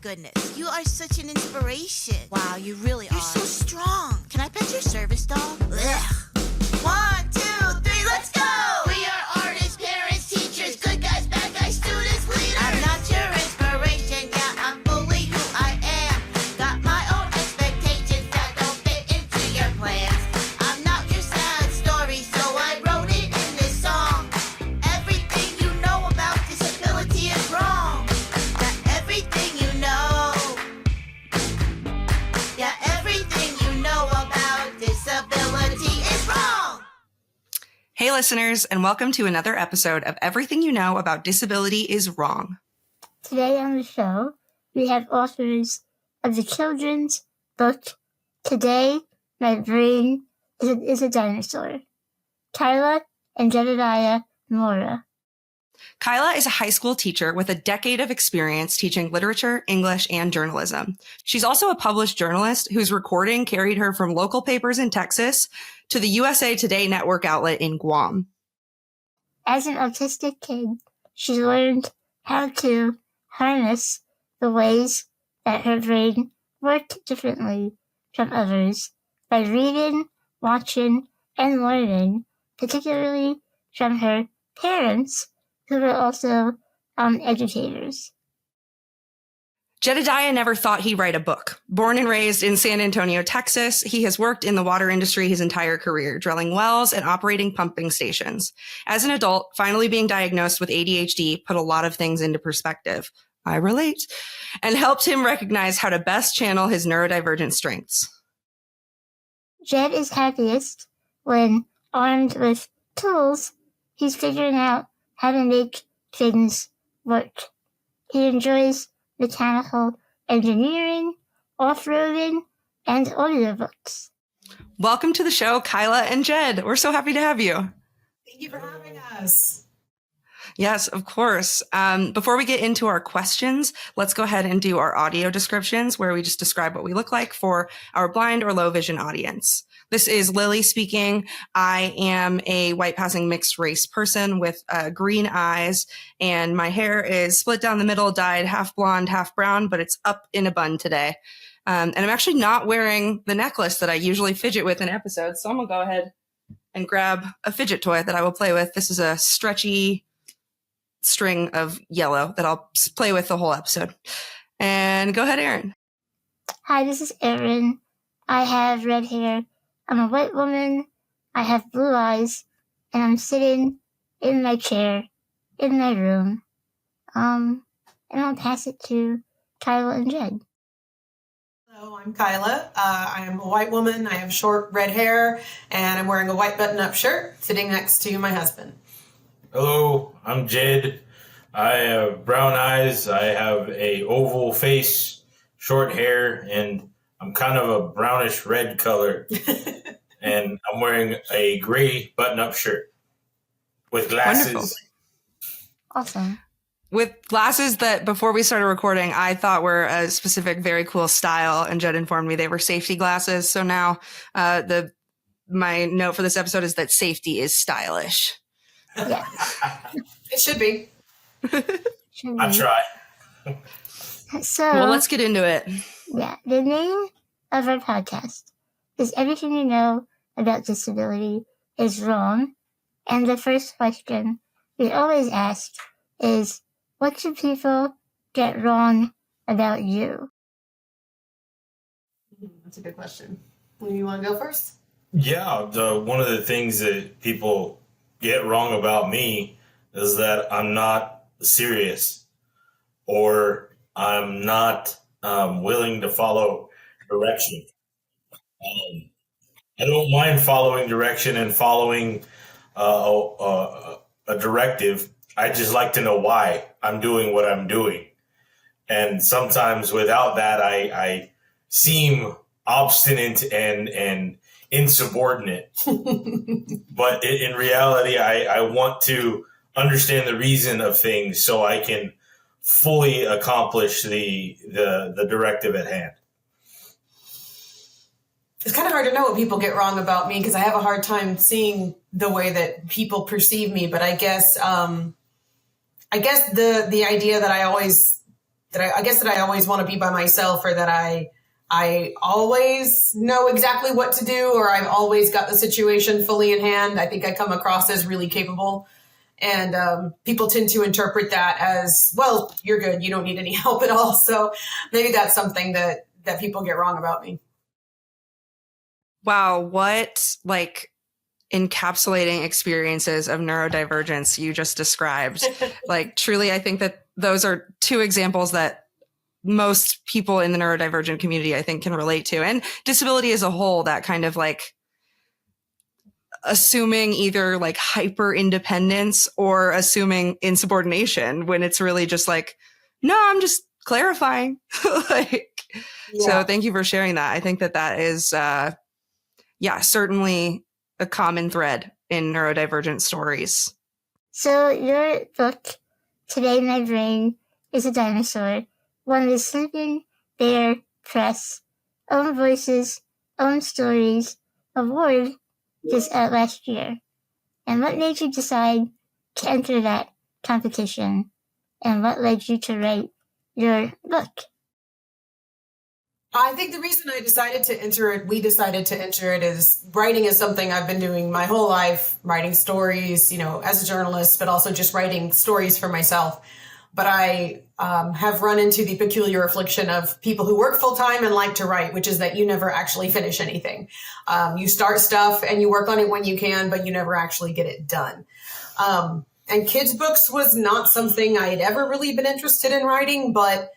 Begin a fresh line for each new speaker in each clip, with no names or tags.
goodness. You are such an inspiration. Wow, you really are. You're so strong. Can I pet your service dog? Ugh. 1, 2, 3, let's go! We are artists, parents, teachers, good guys, bad guys, students, leaders. I'm not your inspiration, yeah, I'm fully who I am. Got my own expectations that don't fit into your plans. I'm not your sad story, so I wrote it in this song. Everything you know about disability is wrong. Yeah, everything you know. Yeah, everything you know about disability is wrong.
Hey listeners, and welcome to another episode of Everything You Know About Disability is Wrong.
Today on the show, we have authors of the children's book, Today My Brain is a Dinosaur, Kyla and Jedidiah Mora.
Kyla is a high school teacher with a decade of experience teaching literature, English, and journalism. She's also a published journalist whose recording carried her from local papers in Texas to the USA Today network outlet in Guam.
As an autistic kid, she learned how to harness the ways that her brain worked differently from others by reading, watching, and learning, particularly from her parents, who were also educators.
Jedidiah never thought he'd write a book. Born and raised in San Antonio, Texas, he has worked in the water industry his entire career, drilling wells and operating pumping stations. As an adult, finally being diagnosed with ADHD put a lot of things into perspective. I relate. And helped him recognize how to best channel his neurodivergent strengths.
Jed is happiest when, armed with tools, he's figuring out how to make things work. He enjoys mechanical engineering, off-roading, and audiobooks.
Welcome to the show, Kyla and Jed. We're so happy to have you.
Thank you for having us.
Yes, of course. Before we get into our questions, let's go ahead and do our audio descriptions where we just describe what we look like for our blind or low vision audience. This is Lily speaking. I am a white passing mixed race person with green eyes, and my hair is split down the middle, dyed half blonde, half brown, but it's up in a bun today. And I'm actually not wearing the necklace that I usually fidget with in episodes, so I'm going to go ahead and grab a fidget toy that I will play with. This is a stretchy string of yellow that I'll play with the whole episode. And go ahead, Erin.
Hi, this is Erin. I have red hair. I'm a white woman. I have blue eyes. And I'm sitting in my chair in my room. And I'll pass it to Kyla and Jed.
Hello, I'm Kyla. I am a white woman. I have short red hair, and I'm wearing a white button-up shirt sitting next to my husband.
Hello, I'm Jed. I have brown eyes. I have a oval face, short hair, and I'm kind of a brownish red color. And I'm wearing a gray button-up shirt with glasses.
Wonderful.
Awesome.
With glasses that before we started recording, I thought were a specific, very cool style, and Jed informed me they were safety glasses. So now my note for this episode is that safety is stylish.
Yeah.
It should be.
I try.
So,
Well, let's get into it.
yeah, the name of our podcast is Everything You Know About Disability is Wrong. And the first question we always ask is, what do people get wrong about you?
That's a good question. You want to go first?
Yeah, one of the things that people get wrong about me is that I'm not serious, or I'm not willing to follow direction. I don't mind following direction and following a directive. I just like to know why I'm doing what I'm doing. And sometimes without that, I seem obstinate and insubordinate. But in reality, I want to understand the reason of things so I can fully accomplish the directive at hand.
It's kind of hard to know what people get wrong about me because I have a hard time seeing the way that people perceive me. But I guess the idea that I always I guess that I always want to be by myself, or that I always know exactly what to do, or I've always got the situation fully in hand. I think I come across as really capable. And people tend to interpret that as, well, you're good. You don't need any help at all. So maybe that's something that people get wrong about me.
Wow. What like encapsulating experiences of neurodivergence you just described. Like truly, I think that those are two examples that most people in the neurodivergent community, I think, can relate to. And disability as a whole, that kind of like assuming either like hyper independence or assuming insubordination when it's really just like, no, I'm just clarifying. So thank you for sharing that. I think that is, certainly a common thread in neurodivergent stories.
So your book, Today My Brain is a Dinosaur, won the Sleeping Bear Press Own Voices, Own Stories award just last year. And what made you decide to enter that competition? And what led you to write your book?
I think the reason we decided to enter it is writing is something I've been doing my whole life, writing stories, as a journalist, but also just writing stories for myself. But I have run into the peculiar affliction of people who work full time and like to write, which is that you never actually finish anything. You start stuff and you work on it when you can, but you never actually get it done. And kids' books was not something I had ever really been interested in writing, but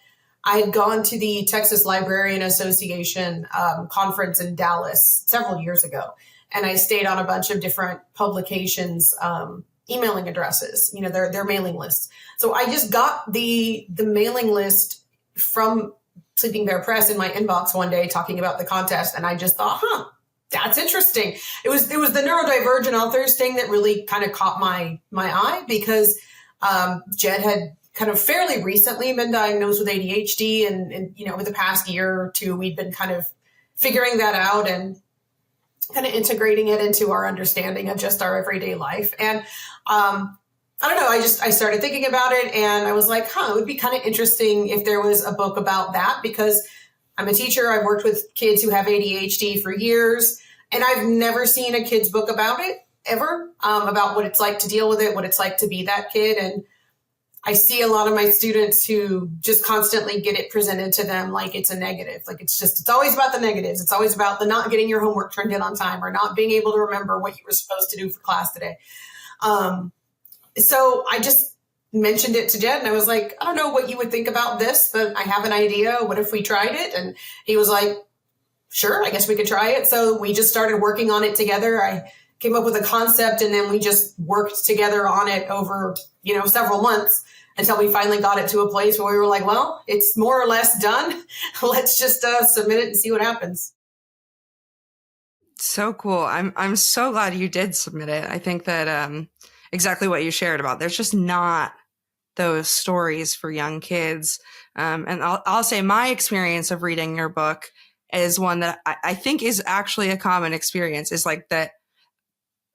I had gone to the Texas Librarian Association conference in Dallas several years ago, and I stayed on a bunch of different publications, emailing addresses, their mailing lists. So I just got the mailing list from Sleeping Bear Press in my inbox one day talking about the contest, and I just thought, that's interesting. It was the neurodivergent authors thing that really kind of caught my eye, because Jed had kind of fairly recently been diagnosed with ADHD, and over the past year or two, we'd been kind of figuring that out and kind of integrating it into our understanding of just our everyday life. And I don't know, I started thinking about it, and I was like, it would be kind of interesting if there was a book about that, because I'm a teacher. I've worked with kids who have ADHD for years, and I've never seen a kid's book about it ever, about what it's like to deal with it, what it's like to be that kid. And I see a lot of my students who just constantly get it presented to them like it's a negative. Like it's always about the negatives. It's always about the not getting your homework turned in on time, or not being able to remember what you were supposed to do for class today. So I just mentioned it to Jed, and I was like, I don't know what you would think about this, but I have an idea. What if we tried it? And he was like, sure, I guess we could try it. So we just started working on it together. I came up with a concept, and then we just worked together on it over, several months until we finally got it to a place where we were like, well, it's more or less done. Let's just submit it and see what happens.
So cool. I'm so glad you did submit it. I think that exactly what you shared about there's just not those stories for young kids. And I'll say my experience of reading your book is one that I think is actually a common experience, is like that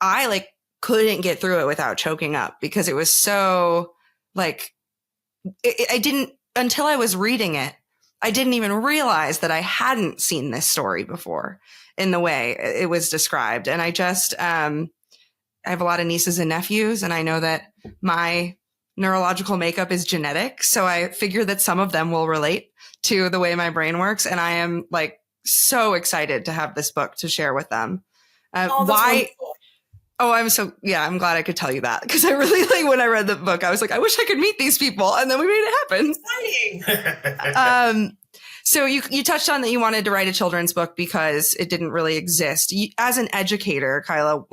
I couldn't get through it without choking up, because it was so I didn't, until I was reading it, I didn't even realize that I hadn't seen this story before in the way it was described. And I just, I have a lot of nieces and nephews, and I know that my neurological makeup is genetic. So I figure that some of them will relate to the way my brain works. And I am so excited to have this book to share with them.
Why? Wonderful.
Oh, I'm glad I could tell you that, because I really when I read the book, I was like, I wish I could meet these people. And then we made it happen. So you touched on that you wanted to write a children's book because it didn't really exist. As an educator, Kyla,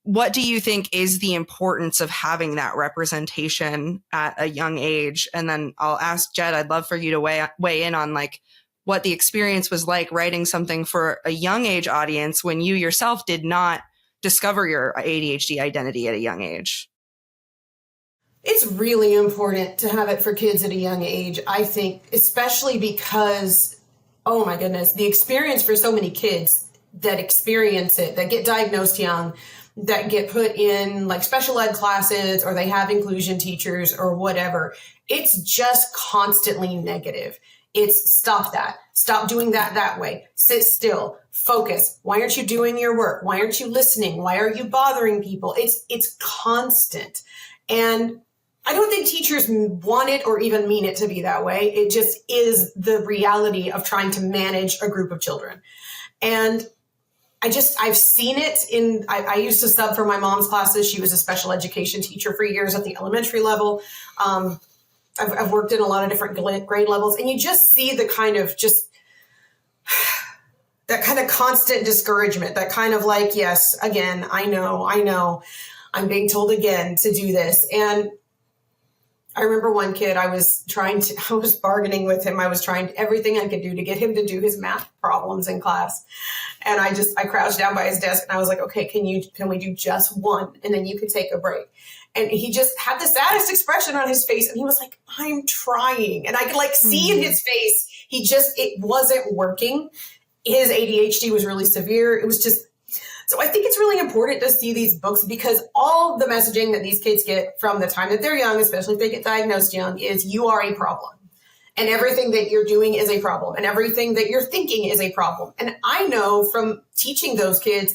what do you think is the importance of having that representation at a young age? And then I'll ask Jed, I'd love for you to weigh in on what the experience was like writing something for a young age audience when you yourself did not discover your ADHD identity at a young age.
It's really important to have it for kids at a young age, I think, especially because, oh my goodness, the experience for so many kids that experience it, that get diagnosed young, that get put in like special ed classes, or they have inclusion teachers or whatever, it's just constantly negative. It's stop that. Stop doing that way. Sit still. Focus. Why aren't you doing your work? Why aren't you listening? Why are you bothering people? It's constant. And I don't think teachers want it or even mean it to be that way. It just is the reality of trying to manage a group of children. And I've seen it I used to sub for my mom's classes. She was a special education teacher for years at the elementary level. I've worked in a lot of different grade levels, and you just see the kind of that kind of constant discouragement, that kind of like, yes, again, I know, I'm being told again to do this. And I remember one kid, I was bargaining with him. I was trying everything I could do to get him to do his math problems in class. And I crouched down by his desk and I was like, okay, can we do just one? And then you can take a break. And he just had the saddest expression on his face. And he was like, I'm trying. And I could like see in his face, it wasn't working. His ADHD was really severe. It was just, so I think it's really important to see these books, because all the messaging that these kids get from the time that they're young, especially if they get diagnosed young, is you are a problem. And everything that you're doing is a problem. And everything that you're thinking is a problem. And I know from teaching those kids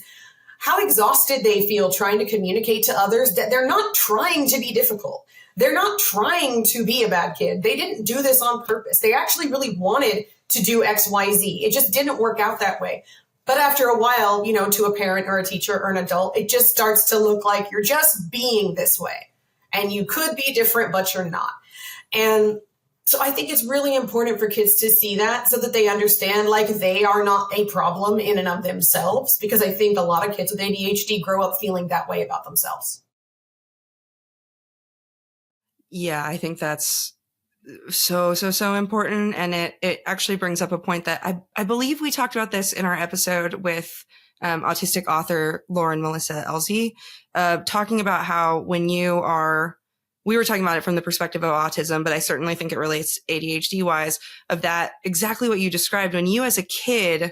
how exhausted they feel trying to communicate to others that they're not trying to be difficult. They're not trying to be a bad kid. They didn't do this on purpose. They actually really wanted to do X, Y, Z. It just didn't work out that way. But after a while, to a parent or a teacher or an adult, it just starts to look like you're just being this way. And you could be different, but you're not. And so I think it's really important for kids to see that, so that they understand like they are not a problem in and of themselves, because I think a lot of kids with ADHD grow up feeling that way about themselves.
Yeah, I think that's so important. And it actually brings up a point that I believe we talked about this in our episode with autistic author Lauren Melissa Elzy, talking about how we were talking about it from the perspective of autism, but I certainly think it relates ADHD wise, of that exactly what you described. When you as a kid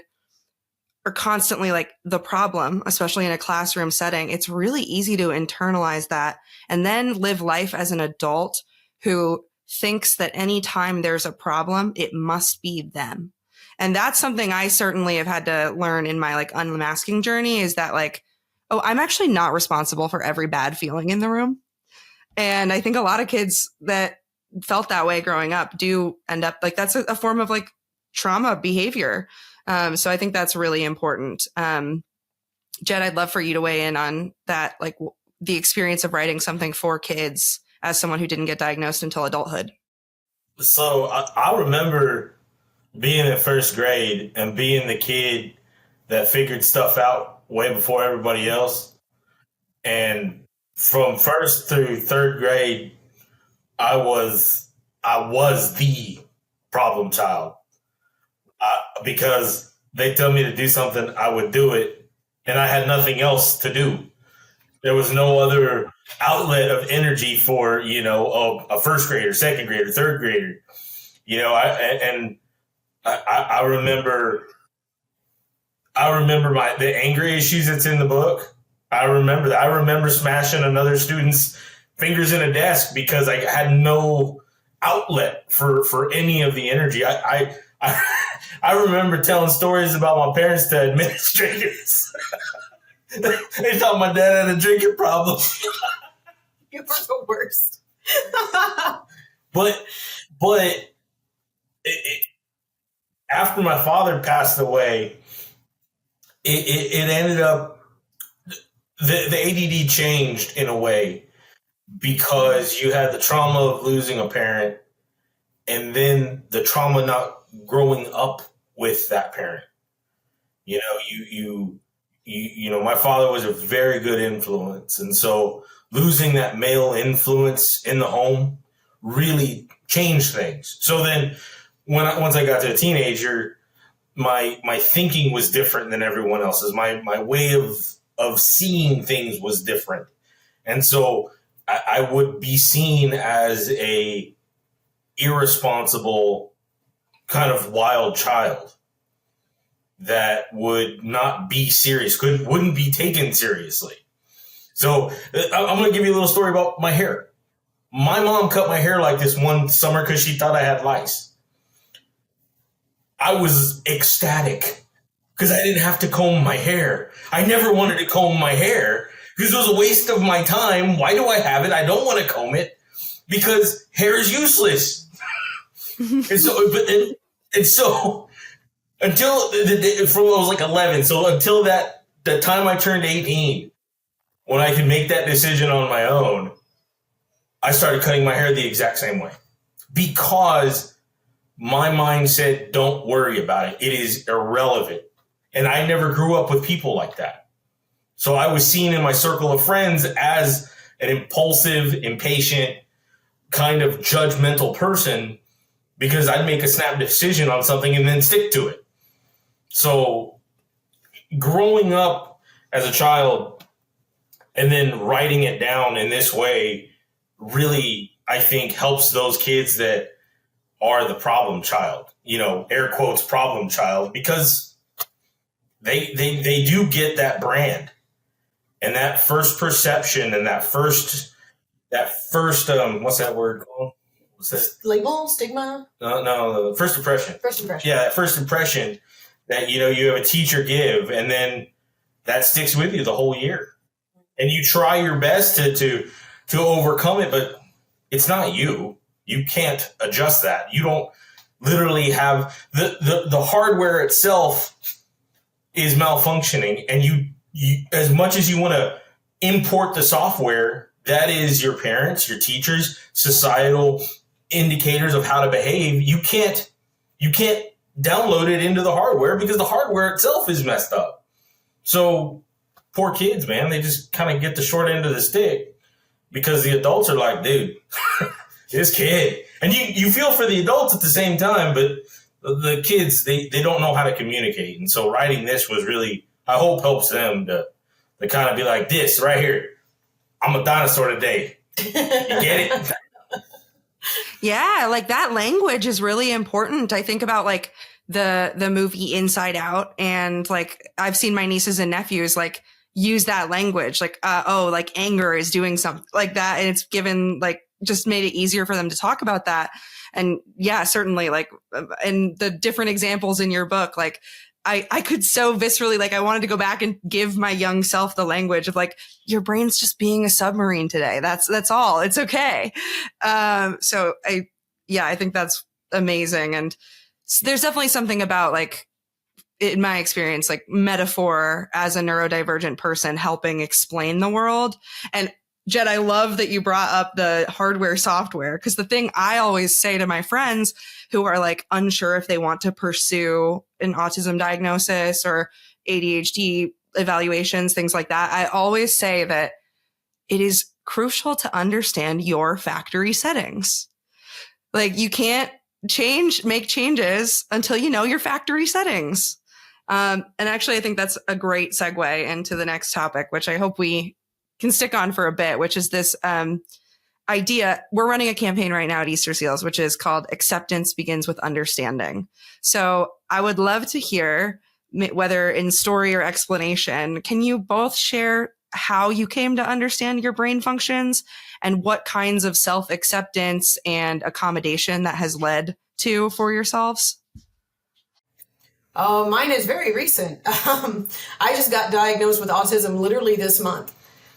are constantly like the problem, especially in a classroom setting, it's really easy to internalize that and then live life as an adult who thinks that anytime there's a problem, it must be them. And that's something I certainly have had to learn in my like unmasking journey, is that like, oh, I'm actually not responsible for every bad feeling in the room. And I think a lot of kids that felt that way growing up do end up like, that's a form of like trauma behavior. So I think that's really important. Jed, I'd love for you to weigh in on that, like the experience of writing something for kids as someone who didn't get diagnosed until adulthood.
So I remember being in first grade and being the kid that figured stuff out way before everybody else. And from first through third grade, I was the problem child, because they tell me to do something, I would do it, and I had nothing else to do. There was no other outlet of energy for, a first grader, second grader, third grader. I remember the anger issues that's in the book. I remember that. I remember smashing another student's fingers in a desk because I had no outlet for any of the energy. I remember telling stories about my parents to administrators. They thought my dad had a drinking problem.
You are the worst.
But after my father passed away, it ended up, the ADD changed in a way, because you had the trauma of losing a parent and then the trauma not growing up with that parent. My father was a very good influence. And so losing that male influence in the home really changed things. So then once I got to a teenager, my thinking was different than everyone else's. My way of seeing things was different. And so I would be seen as a irresponsible kind of wild child that would not be serious, wouldn't be taken seriously. So I'm going to give you a little story about my hair. My mom cut my hair like this one summer because she thought I had lice. I was ecstatic because I didn't have to comb my hair. I never wanted to comb my hair because it was a waste of my time. Why do I have it? I don't want to comb it because hair is useless. and so until the day, from I was like 11, so until the time I turned 18, when I could make that decision on my own, I started cutting my hair the exact same way because my mind said, don't worry about it. It is irrelevant. And I never grew up with people like that. So I was seen in my circle of friends as an impulsive, impatient, kind of judgmental person because I'd make a snap decision on something and then stick to it. So growing up as a child and then writing it down in this way really, I think, helps those kids that are the problem child, air quotes problem child, because they do get that brand and that first perception and that first what's that word called? What's that?
Label, stigma?
No, first impression.
First impression.
Yeah, that first impression that, you have a teacher give, and then that sticks with you the whole year. And you try your best to overcome it, but it's not you. You can't adjust that. You don't literally have the hardware itself is malfunctioning, and you as much as you want to import the software, that is your parents, your teachers, societal indicators of how to behave. You can't download it into the hardware because the hardware itself is messed up. So poor kids, man, they just kind of get the short end of the stick because the adults are like, dude, this kid. And you feel for the adults at the same time, but the kids, they don't know how to communicate. And so writing this was really, I hope, helps them to kind of be like, this right here, I'm a dinosaur today. You get it?
Yeah, like that language is really important. I think about like the movie Inside Out, and like I've seen my nieces and nephews like use that language, like like anger is doing something like that, and it's given like just made it easier for them to talk about that. And yeah, certainly like and the different examples in your book, like I could so viscerally, like I wanted to go back and give my young self the language of like, your brain's just being a submarine today. That's all. It's okay. So I think that's amazing. And there's definitely something about like, in my experience, like metaphor as a neurodivergent person helping explain the world. And Jed, I love that you brought up the hardware software, because the thing I always say to my friends who are like unsure if they want to pursue an autism diagnosis or ADHD evaluations, things like that, I always say that it is crucial to understand your factory settings. Like you can't make changes until you know your factory settings. And actually, I think that's a great segue into the next topic, which I hope we can stick on for a bit, which is this idea. We're running a campaign right now at Easter Seals, which is called Acceptance Begins with Understanding. So I would love to hear, whether in story or explanation, can you both share how you came to understand your brain functions and what kinds of self-acceptance and accommodation that has led to for yourselves?
Mine is very recent. I just got diagnosed with autism literally this month.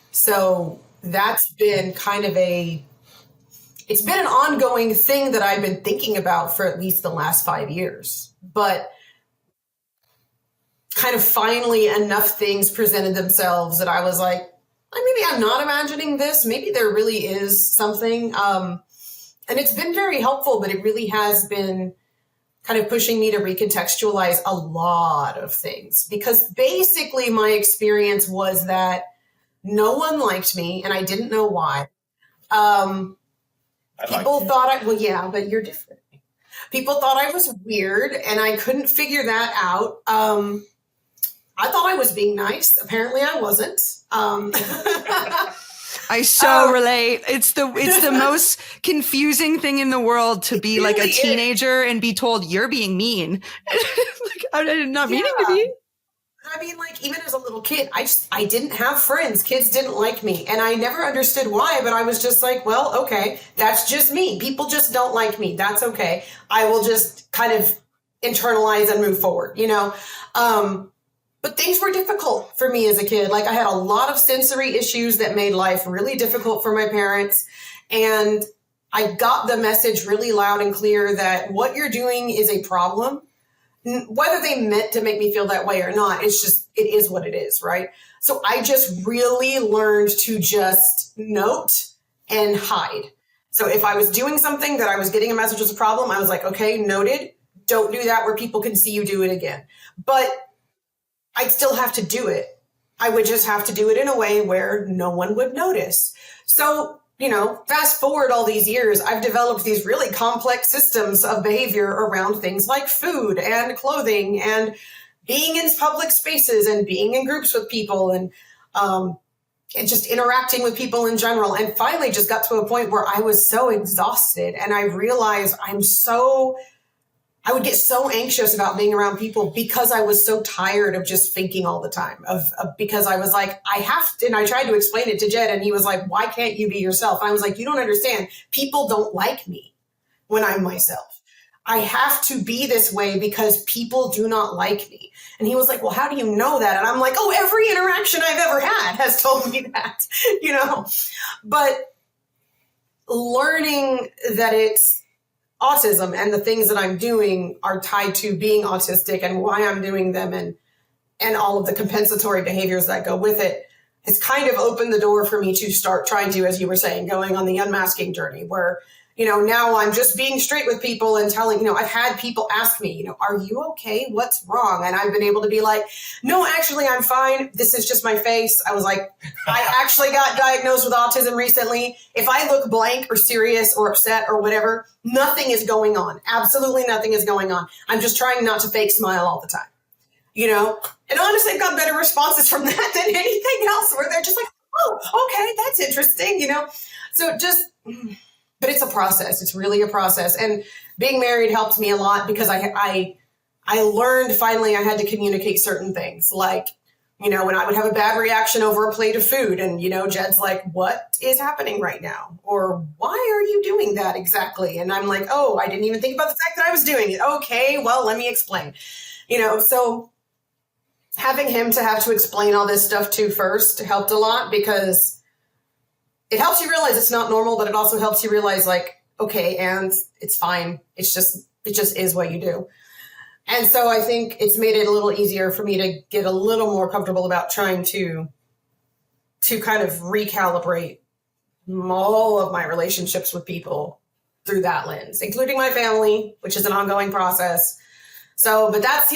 So that's been kind of it's been an ongoing thing that I've been thinking about for at least the last 5 years. But kind of finally enough things presented themselves that I was like, maybe I'm not imagining this. Maybe there really is something. And it's been very helpful, but it really has been kind of pushing me to recontextualize a lot of things. Because basically my experience was that no one liked me, and I didn't know why. People thought but you're different. People thought I was weird, and I couldn't figure that out. I thought I was being nice. Apparently I wasn't.
I so relate. It's the most confusing thing in the world to be like a teenager and be told you're being mean. Like, I'm not meaning to be.
I mean, like, even as a little kid, I didn't have friends. Kids didn't like me. And I never understood why, but I was just like, well, okay, that's just me. People just don't like me. That's okay. I will just kind of internalize and move forward, you know? But things were difficult for me as a kid. Like, I had a lot of sensory issues that made life really difficult for my parents. And I got the message really loud and clear that what you're doing is a problem. Whether they meant to make me feel that way or not, it is what it is, right? So I just really learned to just note and hide. So if I was doing something that I was getting a message was a problem, I was like, okay, noted. Don't do that where people can see you do it again. But I'd still have to do it. I would just have to do it in a way where no one would notice. So, you know, fast forward all these years, I've developed these really complex systems of behavior around things like food and clothing and being in public spaces and being in groups with people and just interacting with people in general. And finally just got to a point where I was so exhausted and I realized I would get so anxious about being around people because I was so tired of just thinking all the time because I was like, I have to, and I tried to explain it to Jed and he was like, why can't you be yourself? And I was like, you don't understand. People don't like me when I'm myself. I have to be this way because people do not like me. And he was like, well, how do you know that? And I'm like, oh, every interaction I've ever had has told me that, you know, but learning that it's autism and the things that I'm doing are tied to being autistic and why I'm doing them and all of the compensatory behaviors that go with it. It's kind of opened the door for me to start trying to, as you were saying, going on the unmasking journey where, you know, now I'm just being straight with people and telling, you know, I've had people ask me, you know, are you okay? What's wrong? And I've been able to be like, no, actually, I'm fine. This is just my face. I was like, I actually got diagnosed with autism recently. If I look blank or serious or upset or whatever, nothing is going on. Absolutely nothing is going on. I'm just trying not to fake smile all the time, you know? And honestly, I've got better responses from that than anything else where they're just like, oh, okay, that's interesting, you know? So but it's a process. It's really a process. And being married helped me a lot because I learned finally I had to communicate certain things. Like, you know, when I would have a bad reaction over a plate of food and, you know, Jed's like, what is happening right now? Or why are you doing that exactly? And I'm like, oh, I didn't even think about the fact that I was doing it. Okay, well, let me explain. You know, so having him to have to explain all this stuff to first helped a lot because it helps you realize it's not normal, but it also helps you realize like, okay, and it's fine. It just is what you do. And so I think it's made it a little easier for me to get a little more comfortable about trying to kind of recalibrate all of my relationships with people through that lens, including my family, which is an ongoing process. So, but that's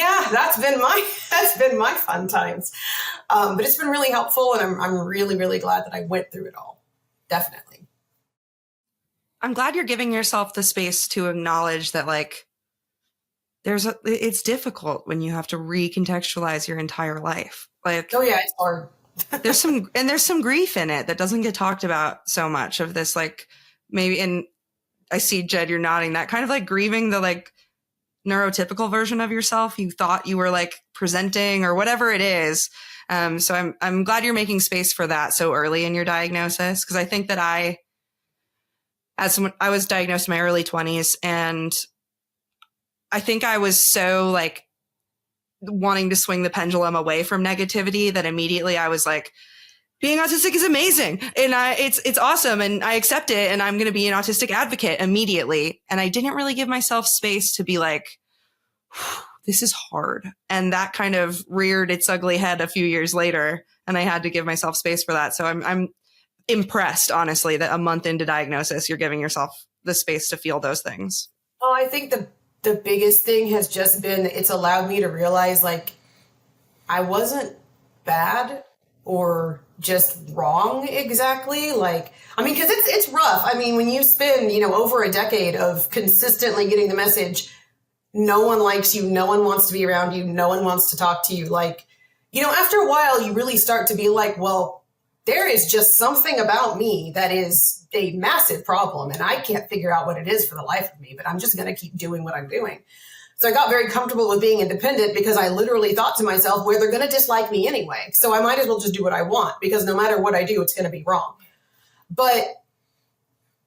been my fun times. But it's been really helpful and I'm really, really glad that I went through it all. Definitely.
I'm glad you're giving yourself the space to acknowledge that, like, it's difficult when you have to recontextualize your entire life. Like,
oh yeah, it's hard.
there's some grief in it that doesn't get talked about so much of this, like maybe, and I see Jed, you're nodding, that kind of like grieving the like neurotypical version of yourself you thought you were like presenting or whatever it is. So I'm glad you're making space for that so early in your diagnosis. Cause I think that I was diagnosed in my early 20s and I think I was so like wanting to swing the pendulum away from negativity that immediately I was like, being autistic is amazing. And it's awesome. And I accept it. And I'm going to be an autistic advocate immediately. And I didn't really give myself space to be like, this is hard. And that kind of reared its ugly head a few years later. And I had to give myself space for that. So I'm impressed, honestly, that a month into diagnosis, you're giving yourself the space to feel those things.
Oh, I think the biggest thing has just been, it's allowed me to realize like I wasn't bad or just wrong exactly. Like, I mean, cause it's rough. I mean, when you spend, you know, over a decade of consistently getting the message, no one likes you. No one wants to be around you. No one wants to talk to you. Like, you know, after a while, you really start to be like, well, there is just something about me that is a massive problem. And I can't figure out what it is for the life of me, but I'm just going to keep doing what I'm doing. So I got very comfortable with being independent because I literally thought to myself, well, they're going to dislike me anyway. So I might as well just do what I want, because no matter what I do, it's going to be wrong. But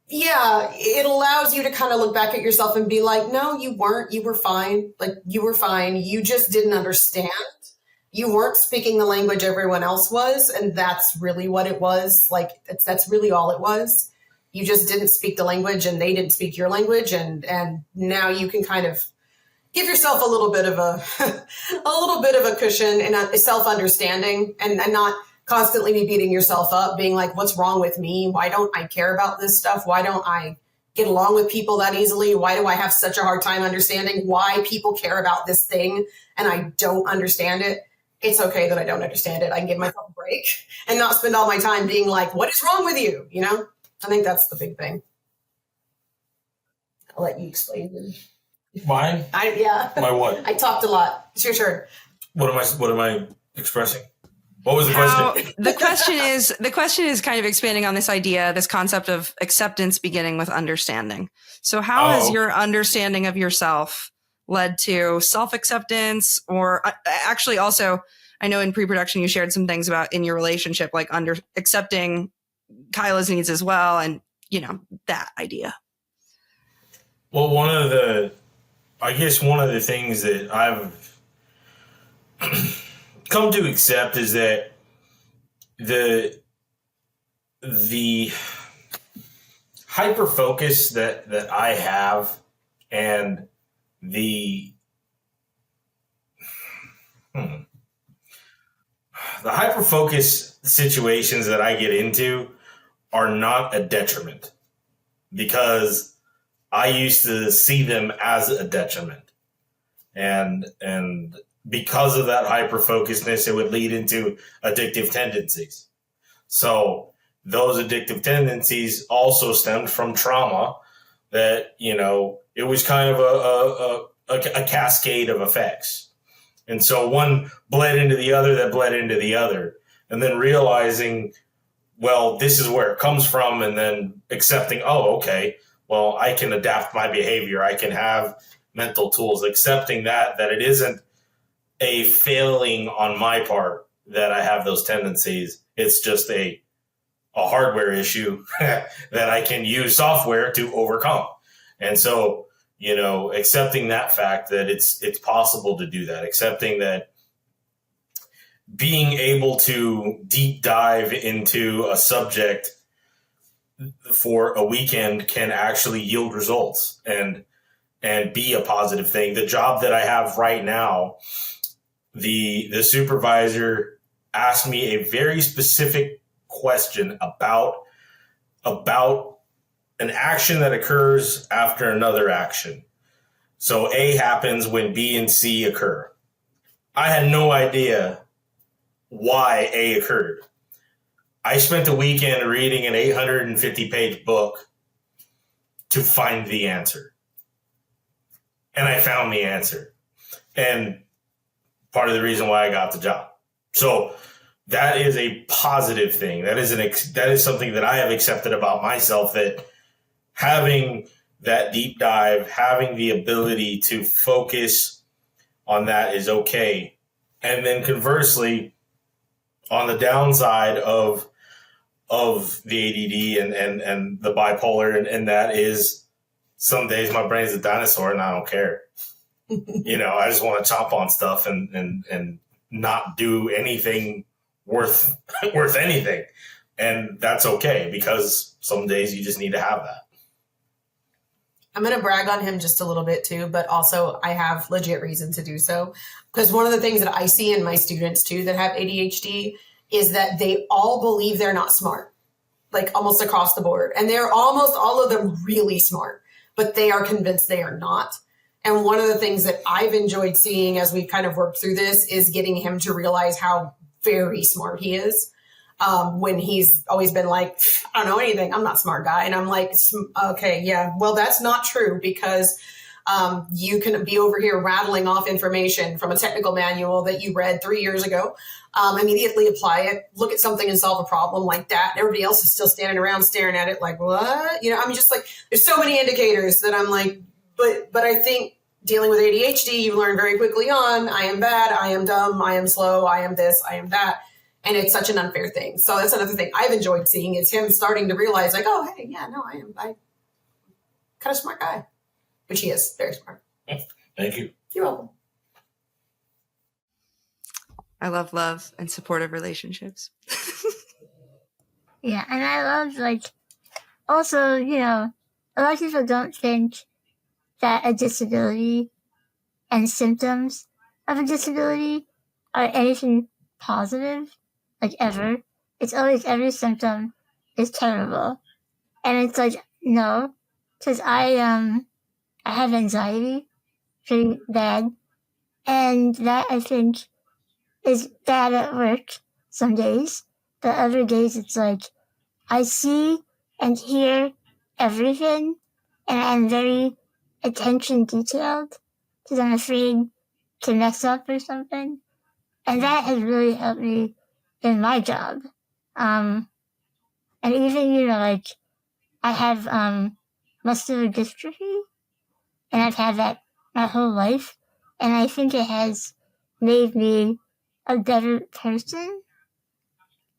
yeah, it allows you to kind of look back at yourself and be like, no, you weren't. You were fine. Like, you were fine. You just didn't understand. You weren't speaking the language everyone else was. And that's really what it was. Like, that's really all it was. You just didn't speak the language and they didn't speak your language. And now you can kind of give yourself a little bit of a cushion and a self-understanding, and not constantly be beating yourself up, being like, what's wrong with me? Why don't I care about this stuff? Why don't I get along with people that easily? Why do I have such a hard time understanding why people care about this thing and I don't understand it? It's okay that I don't understand it. I can give myself a break and not spend all my time being like, what is wrong with you? You know, I think that's the big thing. I'll let you explain.
Mine?
My
what?
I talked a lot. It's your turn.
What am I expressing? What was the question?
The question is kind of expanding on this idea, this concept of acceptance beginning with understanding. So how has your understanding of yourself led to self-acceptance, or actually also, I know in pre-production you shared some things about in your relationship, like accepting Kyla's needs as well, and that idea.
Well, one of the things that I've come to accept is that the hyperfocus that I have, and the hyperfocus situations that I get into are not a detriment, because I used to see them as a detriment. And because of that hyperfocusedness, it would lead into addictive tendencies. So those addictive tendencies also stemmed from trauma that, it was kind of a cascade of effects. And so one bled into the other that bled into the other. And then realizing, well, this is where it comes from. And then accepting, oh, okay, well, I can adapt my behavior. I can have mental tools, accepting that it isn't a failing on my part that I have those tendencies. It's just a hardware issue that I can use software to overcome. And so, accepting that fact that it's possible to do that, accepting that being able to deep dive into a subject for a weekend can actually yield results and be a positive thing. The job that I have right now, the supervisor asked me a very specific question about an action that occurs after another action. So A happens when B and C occur. I had no idea why A occurred. I spent the weekend reading an 850-page book to find the answer. And I found the answer. And part of the reason why I got the job. So that is a positive thing. That is something that I have accepted about myself, that having that deep dive, having the ability to focus on that is okay. And then conversely, on the downside of the ADD and the bipolar, and that is, some days my brain's a dinosaur and I don't care. I just want to chomp on stuff and not do anything worth anything. And that's okay, because some days you just need to have that.
I'm going to brag on him just a little bit too, but also I have legit reason to do so. Because one of the things that I see in my students too that have ADHD is that they all believe they're not smart, like almost across the board. And they're almost all of them really smart, but they are convinced they are not. And one of the things that I've enjoyed seeing as we've kind of worked through this is getting him to realize how very smart he is. When he's always been like, I don't know anything, I'm not a smart guy. And I'm like, okay, yeah, well, that's not true, because you can be over here rattling off information from a technical manual that you read 3 years ago, immediately apply it, look at something and solve a problem like that. Everybody else is still standing around staring at it like, what? I'm just like, there's so many indicators that I'm like, but I think dealing with ADHD, you learn very quickly on, I am bad, I am dumb, I am slow, I am this, I am that. And it's such an unfair thing. So that's another thing I've enjoyed seeing is him starting to realize like, oh, hey, yeah, no, I'm kind of smart guy, which he is very smart.
Thank you.
You're welcome.
I love and supportive relationships.
Yeah, and I love, like, also, you know, a lot of people don't think that a disability and symptoms of a disability are anything positive, like, ever. It's always every symptom is terrible. And it's like, no, because I have anxiety pretty bad, and that, I think, is bad at work some days, but other days it's like, I see and hear everything, and I'm very attention detailed because I'm afraid to mess up or something. And that has really helped me in my job. And even, you know, like, I have muscular dystrophy, and I've had that my whole life, and I think it has made me a better person.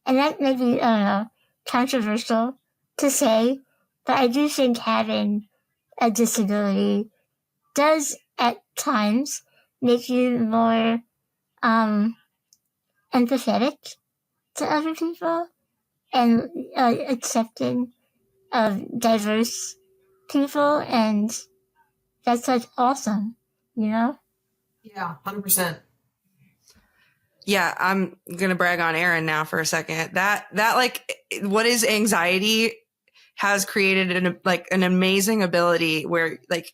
And that may be, I don't know, controversial to say, but I do think having a disability does at times make you more empathetic to other people and accepting of diverse people, and that's like awesome, you know?
Yeah, 100%.
Yeah, I'm gonna brag on Aaron now for a second. That like, what is anxiety has created an amazing ability where, like,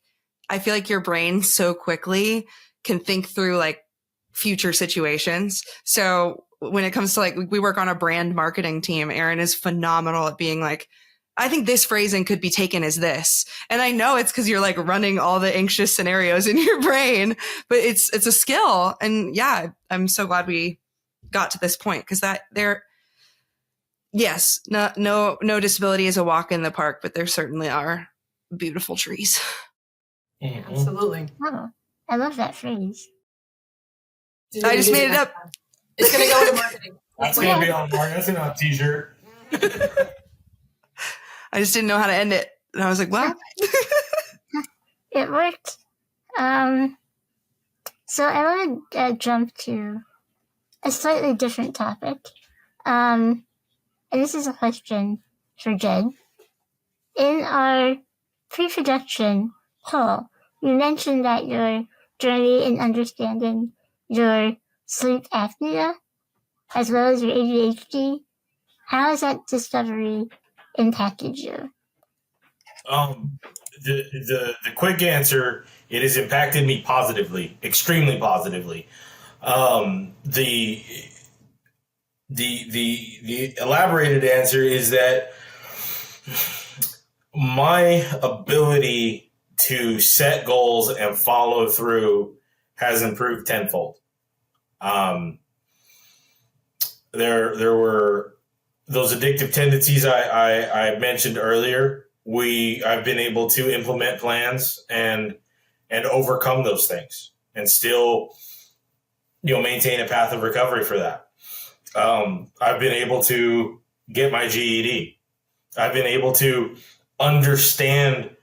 I feel like your brain so quickly can think through like future situations. So when it comes to, like, we work on a brand marketing team, Aaron is phenomenal at being like, I think this phrasing could be taken as this. And I know it's because you're like running all the anxious scenarios in your brain, but it's a skill. And yeah, I'm so glad we got to this point, because yes, no disability is a walk in the park, but there certainly are beautiful trees.
Mm-hmm.
Absolutely.
Oh, I love that phrase.
I just made it up.
It's going to go into marketing.
That's going to be on market. That's on a t-shirt.
I just didn't know how to end it. And I was like, well.
It worked. So I want to jump to a slightly different topic. And this is a question for Jed. In our pre-production poll, you mentioned that your journey in understanding your sleep apnea, as well as your ADHD, how has that discovery impacted you?
The quick answer, it has impacted me positively, extremely positively. The elaborated answer is that my ability to set goals and follow through has improved tenfold. There were those addictive tendencies I mentioned earlier. I've been able to implement plans and overcome those things and still, maintain a path of recovery for that. I've been able to get my GED. I've been able to understand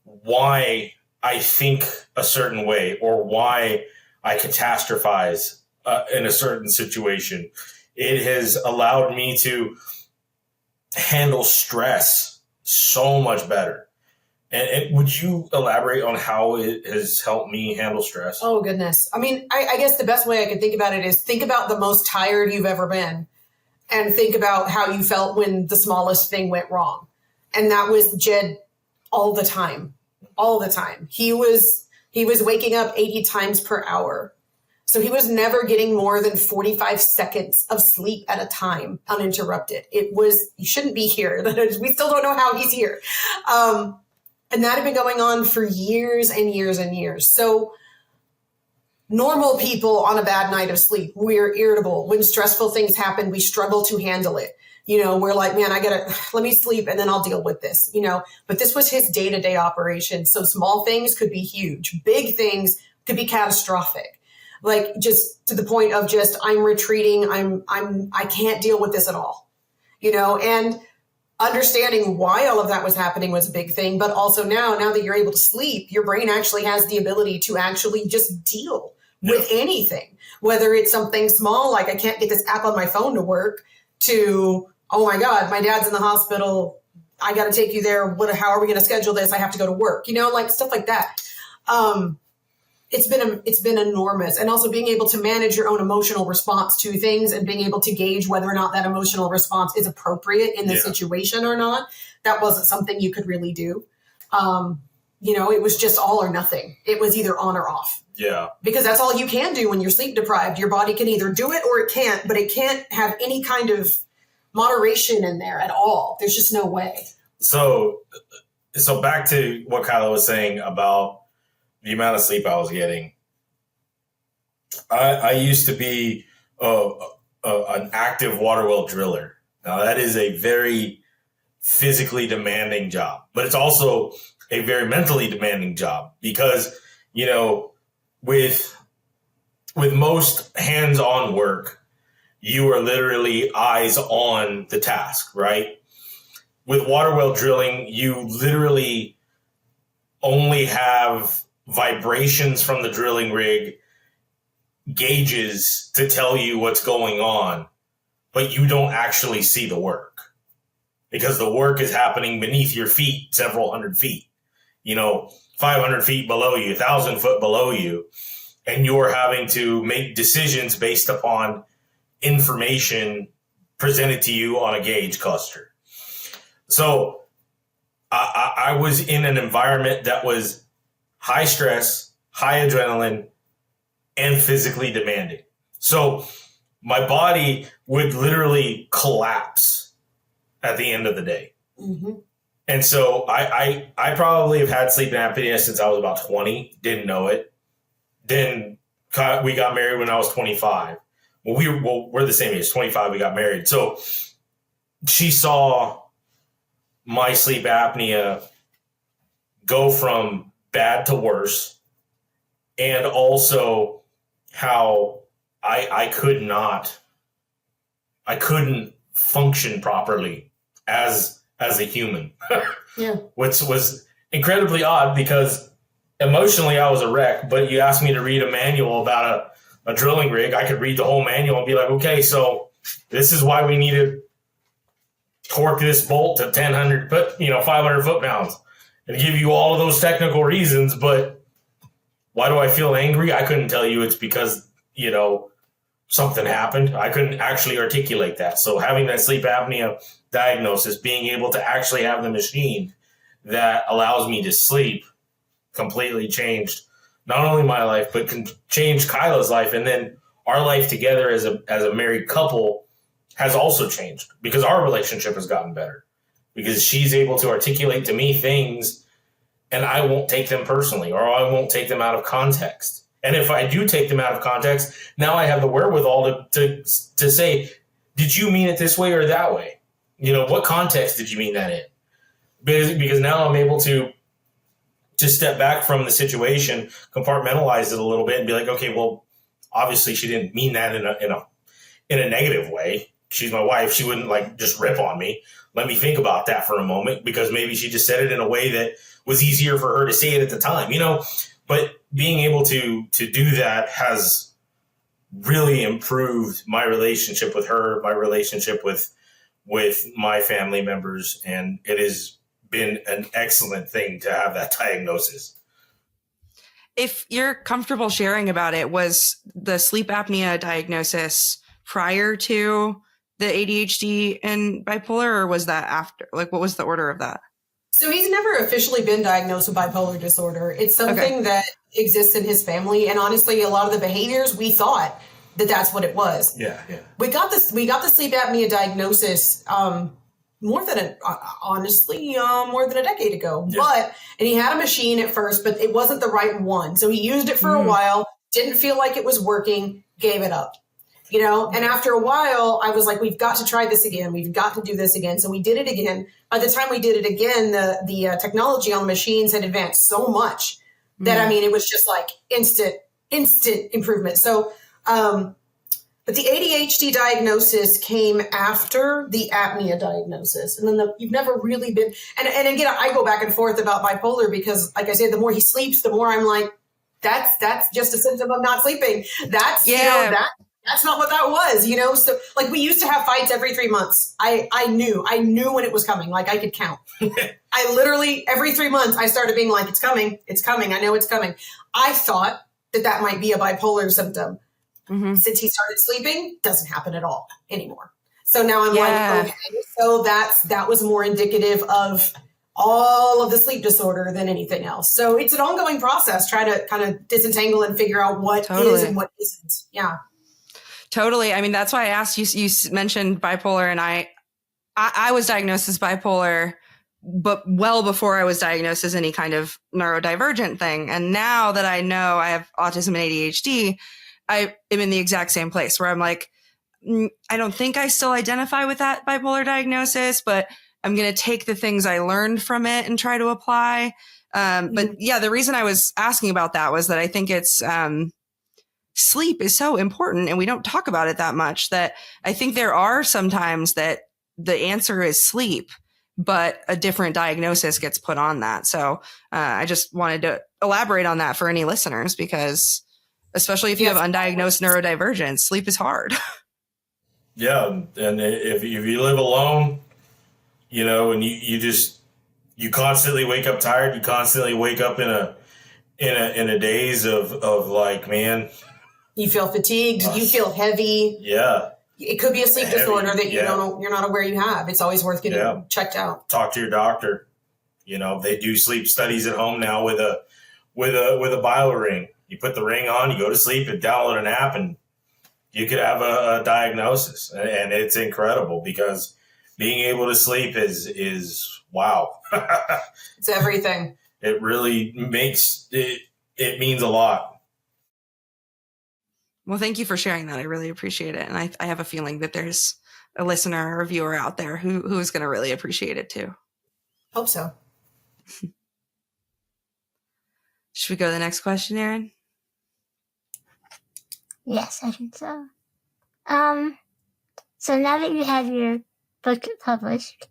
why I think a certain way or why I catastrophize in a certain situation. It has allowed me to handle stress so much better. And would you elaborate on how it has helped me handle stress?
Oh, goodness. I mean, I guess the best way I can think about it is think about the most tired you've ever been and think about how you felt when the smallest thing went wrong. And that was Jed all the time. He was waking up 80 times per hour. So he was never getting more than 45 seconds of sleep at a time, uninterrupted. You shouldn't be here. We still don't know how he's here. And that had been going on for years and years and years. So normal people on a bad night of sleep, we're irritable. When stressful things happen, we struggle to handle it. we're like, man, let me sleep and then I'll deal with this, but this was his day-to-day operation. So small things could be huge. Big things could be catastrophic. Like just to the point of just, I'm retreating. I can't deal with this at all, and understanding why all of that was happening was a big thing. But also now that you're able to sleep, your brain actually has the ability to actually just deal with anything, whether it's something small, like I can't get this app on my phone to work, to, oh my God, my dad's in the hospital. I got to take you there. How are we going to schedule this? I have to go to work, like stuff like that. It's been enormous. And also being able to manage your own emotional response to things and being able to gauge whether or not that emotional response is appropriate in the situation or not. That wasn't something you could really do. It was just all or nothing. It was either on or off.
Yeah.
Because that's all you can do when you're sleep deprived. Your body can either do it or it can't, but it can't have any kind of moderation in there at all. There's just no way.
So back to what Kyla was saying about the amount of sleep I was getting. I used to be an active water well driller. Now that is a very physically demanding job, but it's also a very mentally demanding job because, with most hands-on work, you are literally eyes on the task, right? With water well drilling, you literally only have vibrations from the drilling rig, gauges to tell you what's going on, but you don't actually see the work because the work is happening beneath your feet, several hundred feet, 500 feet below you, 1,000 foot below you, and you're having to make decisions based upon information presented to you on a gauge cluster. So I was in an environment that was high stress, high adrenaline, and physically demanding. So my body would literally collapse at the end of the day. Mm-hmm. And so I probably have had sleep apnea since I was about 20, didn't know it. Then we got married when I was 25. We're the same age, 25, we got married. So she saw my sleep apnea go from bad to worse, and also how I couldn't function properly as a human.
Yeah.
Which was incredibly odd because emotionally I was a wreck, but you asked me to read a manual about a drilling rig. I could read the whole manual and be like, okay, so this is why we need to torque this bolt to 500 foot-pounds, and give you all of those technical reasons. But why do I feel angry? I couldn't tell you it's because, something happened. I couldn't actually articulate that. So having that sleep apnea diagnosis, being able to actually have the machine that allows me to sleep, completely changed not only my life, but can change Kyla's life. And then our life together as a married couple has also changed because our relationship has gotten better because she's able to articulate to me things and I won't take them personally, or I won't take them out of context. And if I do take them out of context, now I have the wherewithal to say, did you mean it this way or that way? What context did you mean that in? Because now I'm able to step back from the situation, compartmentalize it a little bit, and be like, okay, well, obviously she didn't mean that in a negative way. She's my wife. She wouldn't just rip on me. Let me think about that for a moment, because maybe she just said it in a way that was easier for her to say it at the time, But being able to do that has really improved my relationship with her, my relationship with my family members, and it has been an excellent thing to have that diagnosis.
If you're comfortable sharing about it, was the sleep apnea diagnosis prior to the ADHD and bipolar, or was that after? What was the order of that?
So he's never officially been diagnosed with bipolar disorder. It's something that exists in his family. And honestly, a lot of the behaviors, we thought that that's what it was.
Yeah.
We got the sleep apnea diagnosis more than a decade ago. Yeah. And he had a machine at first, but it wasn't the right one. So he used it for a while, didn't feel like it was working, gave it up. And after a while, I was like, we've got to try this again. We've got to do this again. So we did it again. By the time we did it again, the technology on the machines had advanced so much that, I mean, it was just like instant improvement. So, but the ADHD diagnosis came after the apnea diagnosis. And then you've never really been, and again, I go back and forth about bipolar because, like I said, the more he sleeps, the more I'm like, that's just a symptom of not sleeping. That's, that's not what that was, So like we used to have fights every 3 months. I knew when it was coming. Like I could count. I literally every 3 months I started being like, it's coming. I know it's coming. I thought that might be a bipolar symptom. Mm-hmm. Since he started sleeping, doesn't happen at all anymore. So now I'm like, okay, so that was more indicative of all of the sleep disorder than anything else. So it's an ongoing process. Try to kind of disentangle and figure out what is and what isn't. Yeah.
Totally. I mean, that's why I asked you. You mentioned bipolar, and I was diagnosed as bipolar, but well before I was diagnosed as any kind of neurodivergent thing. And now that I know I have autism and ADHD, I am in the exact same place where I'm like, I don't think I still identify with that bipolar diagnosis, but I'm going to take the things I learned from it and try to apply. But yeah, the reason I was asking about that was that I think it's, sleep is so important and we don't talk about it that much, that I think there are sometimes that the answer is sleep, but a different diagnosis gets put on that. So I just wanted to elaborate on that for any listeners, because especially if you have undiagnosed neurodivergence, sleep is hard.
Yeah. And if you live alone, and you constantly wake up tired, you constantly wake up in a daze of like, man,
you feel fatigued, you feel heavy.
Yeah.
It could be a sleep disorder that you're not aware you have. It's always worth getting checked out.
Talk to your doctor. They do sleep studies at home now with a Bible ring. You put the ring on, you go to sleep and download an app, and you could have a diagnosis. And it's incredible because being able to sleep is wow.
It's everything.
It really makes it means a lot.
Well, thank you for sharing that. I really appreciate it. And I have a feeling that there's a listener or a viewer out there who is going to really appreciate it too.
Hope so.
Should we go to the next question, Erin?
Yes, I think so. So now that you have your book published,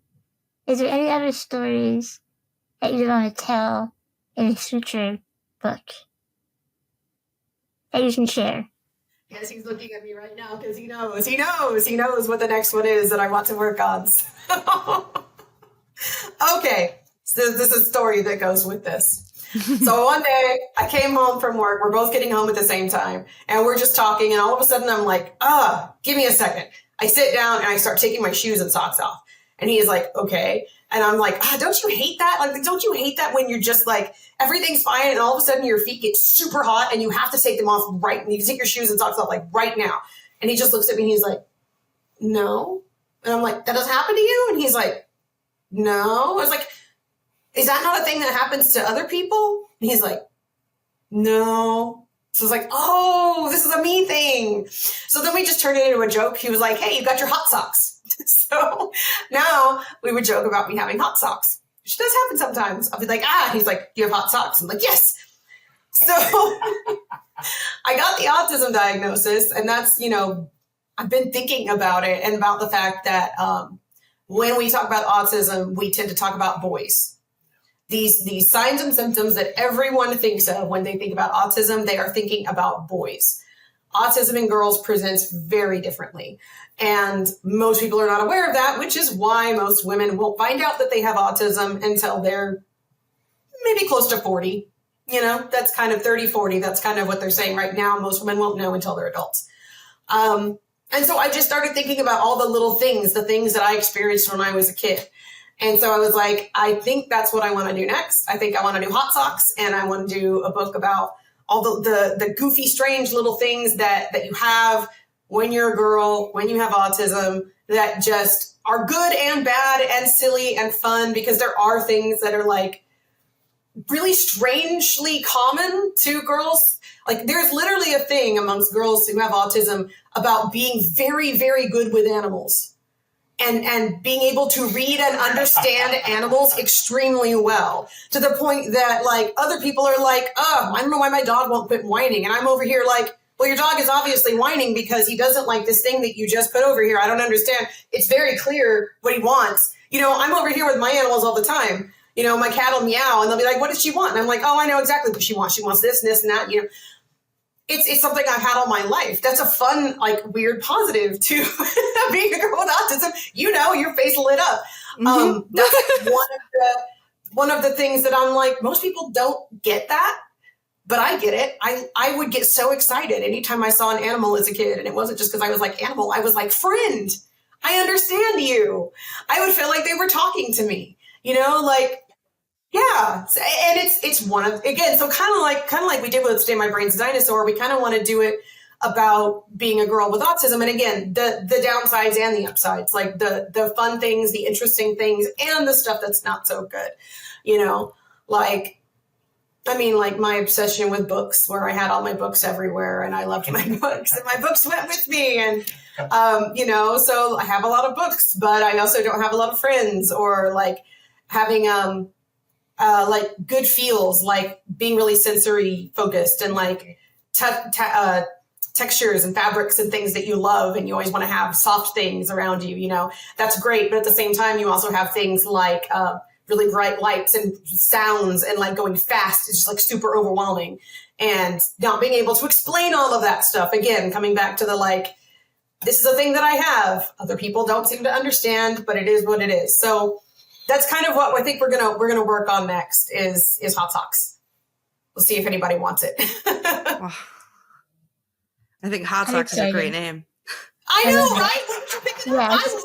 is there any other stories that you want to tell in a future book that you can share?
Yes, he's looking at me right now because he knows what the next one is that I want to work on. Okay, so this is a story that goes with this. So one day I came home from work. We're both getting home at the same time, and we're just talking, and all of a sudden I'm like, give me a second. I sit down and I start taking my shoes and socks off. And he is like, okay. And I'm like, don't you hate that? Like, don't you hate that when you're just like, everything's fine and all of a sudden your feet get super hot and you have to take them off right, and you can take your shoes and socks off like right now. And he just looks at me and he's like, no. And I'm like, that doesn't happen to you? And he's like, no. I was like, is that not a thing that happens to other people? And he's like, no. So I was like, oh, this is a me thing. So then we just turned it into a joke. He was like, hey, you got your hot socks. So now we would joke about me having hot socks, which does happen sometimes. I'll be like, he's like, do you have hot socks? I'm like, yes. So I got the autism diagnosis, and that's, I've been thinking about it and about the fact that when we talk about autism, we tend to talk about boys. These signs and symptoms that everyone thinks of when they think about autism, they are thinking about boys. Autism in girls presents very differently. And most people are not aware of that, which is why most women won't find out that they have autism until they're maybe close to 40. That's kind of 30, 40. That's kind of what they're saying right now. Most women won't know until they're adults. And so I just started thinking about all the little things, the things that I experienced when I was a kid. And so I was like, I think that's what I want to do next. I think I want to do hot socks, and I want to do a book about all the goofy, strange little things that you have when you're a girl, when you have autism, that just are good and bad and silly and fun, because there are things that are like really strangely common to girls. Like there's literally a thing amongst girls who have autism about being very, very good with animals and being able to read and understand animals extremely well, to the point that like other people are like, oh, I don't know why my dog won't quit whining. And I'm over here like, well, your dog is obviously whining because he doesn't like this thing that you just put over here. I don't understand. It's very clear what he wants. You know, I'm over here with my animals all the time. You know, my cat will meow and they'll be like, what does she want? And I'm like, oh, I know exactly what she wants. She wants this and this and that. You know, it's something I've had all my life. That's a fun, like weird positive to being a girl with autism. You know, your face lit up. That's one of the things that I'm like, most people don't get that, but I get it. I would get so excited anytime I saw an animal as a kid. And it wasn't just because I was like animal. I was like, friend, I understand you. I would feel like they were talking to me, you know, like, yeah. And it's one of, again, so kind of like we did with Today My Brain's a Dinosaur, we kind of want to do it about being a girl with autism. And again, the downsides and the upsides, like the fun things, the interesting things, and the stuff that's not so good, you know, like, I mean, like my obsession with books, where I had all my books everywhere and I loved my books and my books went with me. And, you know, so I have a lot of books, but I also don't have a lot of friends, or like having, like good feels, like being really sensory focused and like textures and fabrics and things that you love. And you always want to have soft things around you, you know, that's great. But at the same time, you also have things like, really bright lights and sounds and like going fast. It's just like super overwhelming, and not being able to explain all of that stuff. Again, coming back to the, like, this is a thing that I have. Other people don't seem to understand, but it is what it is. So that's kind of what I think we're gonna work on next is Hot Socks. We'll see if anybody wants it.
I think Hot Socks is a great name.
I know, right? Wouldn't you pick it up? I would.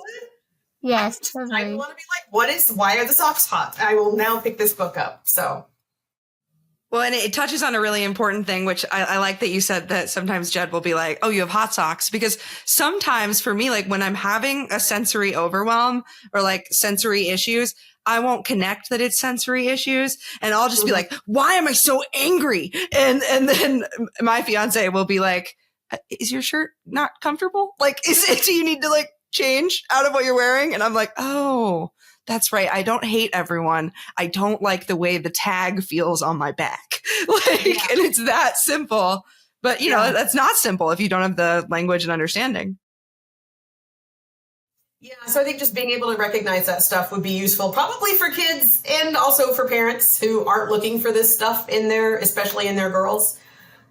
Yes, totally.
I want to be like, why are the socks hot? I will now pick this book up. So.
Well, and it touches on a really important thing, which I like that you said that sometimes Jed will be like, oh, you have hot socks. Because sometimes for me, like when I'm having a sensory overwhelm or like sensory issues, I won't connect that it's sensory issues. And I'll just be like, why am I so angry? And then my fiance will be like, is your shirt not comfortable? Like, do you need to like change out of what you're wearing? And I'm like, oh, that's right. I don't hate everyone. I don't like the way the tag feels on my back. And it's that simple. But you know, that's not simple if you don't have the language and understanding.
Yeah. So I think just being able to recognize that stuff would be useful, probably for kids and also for parents who aren't looking for this stuff in there, especially in their girls.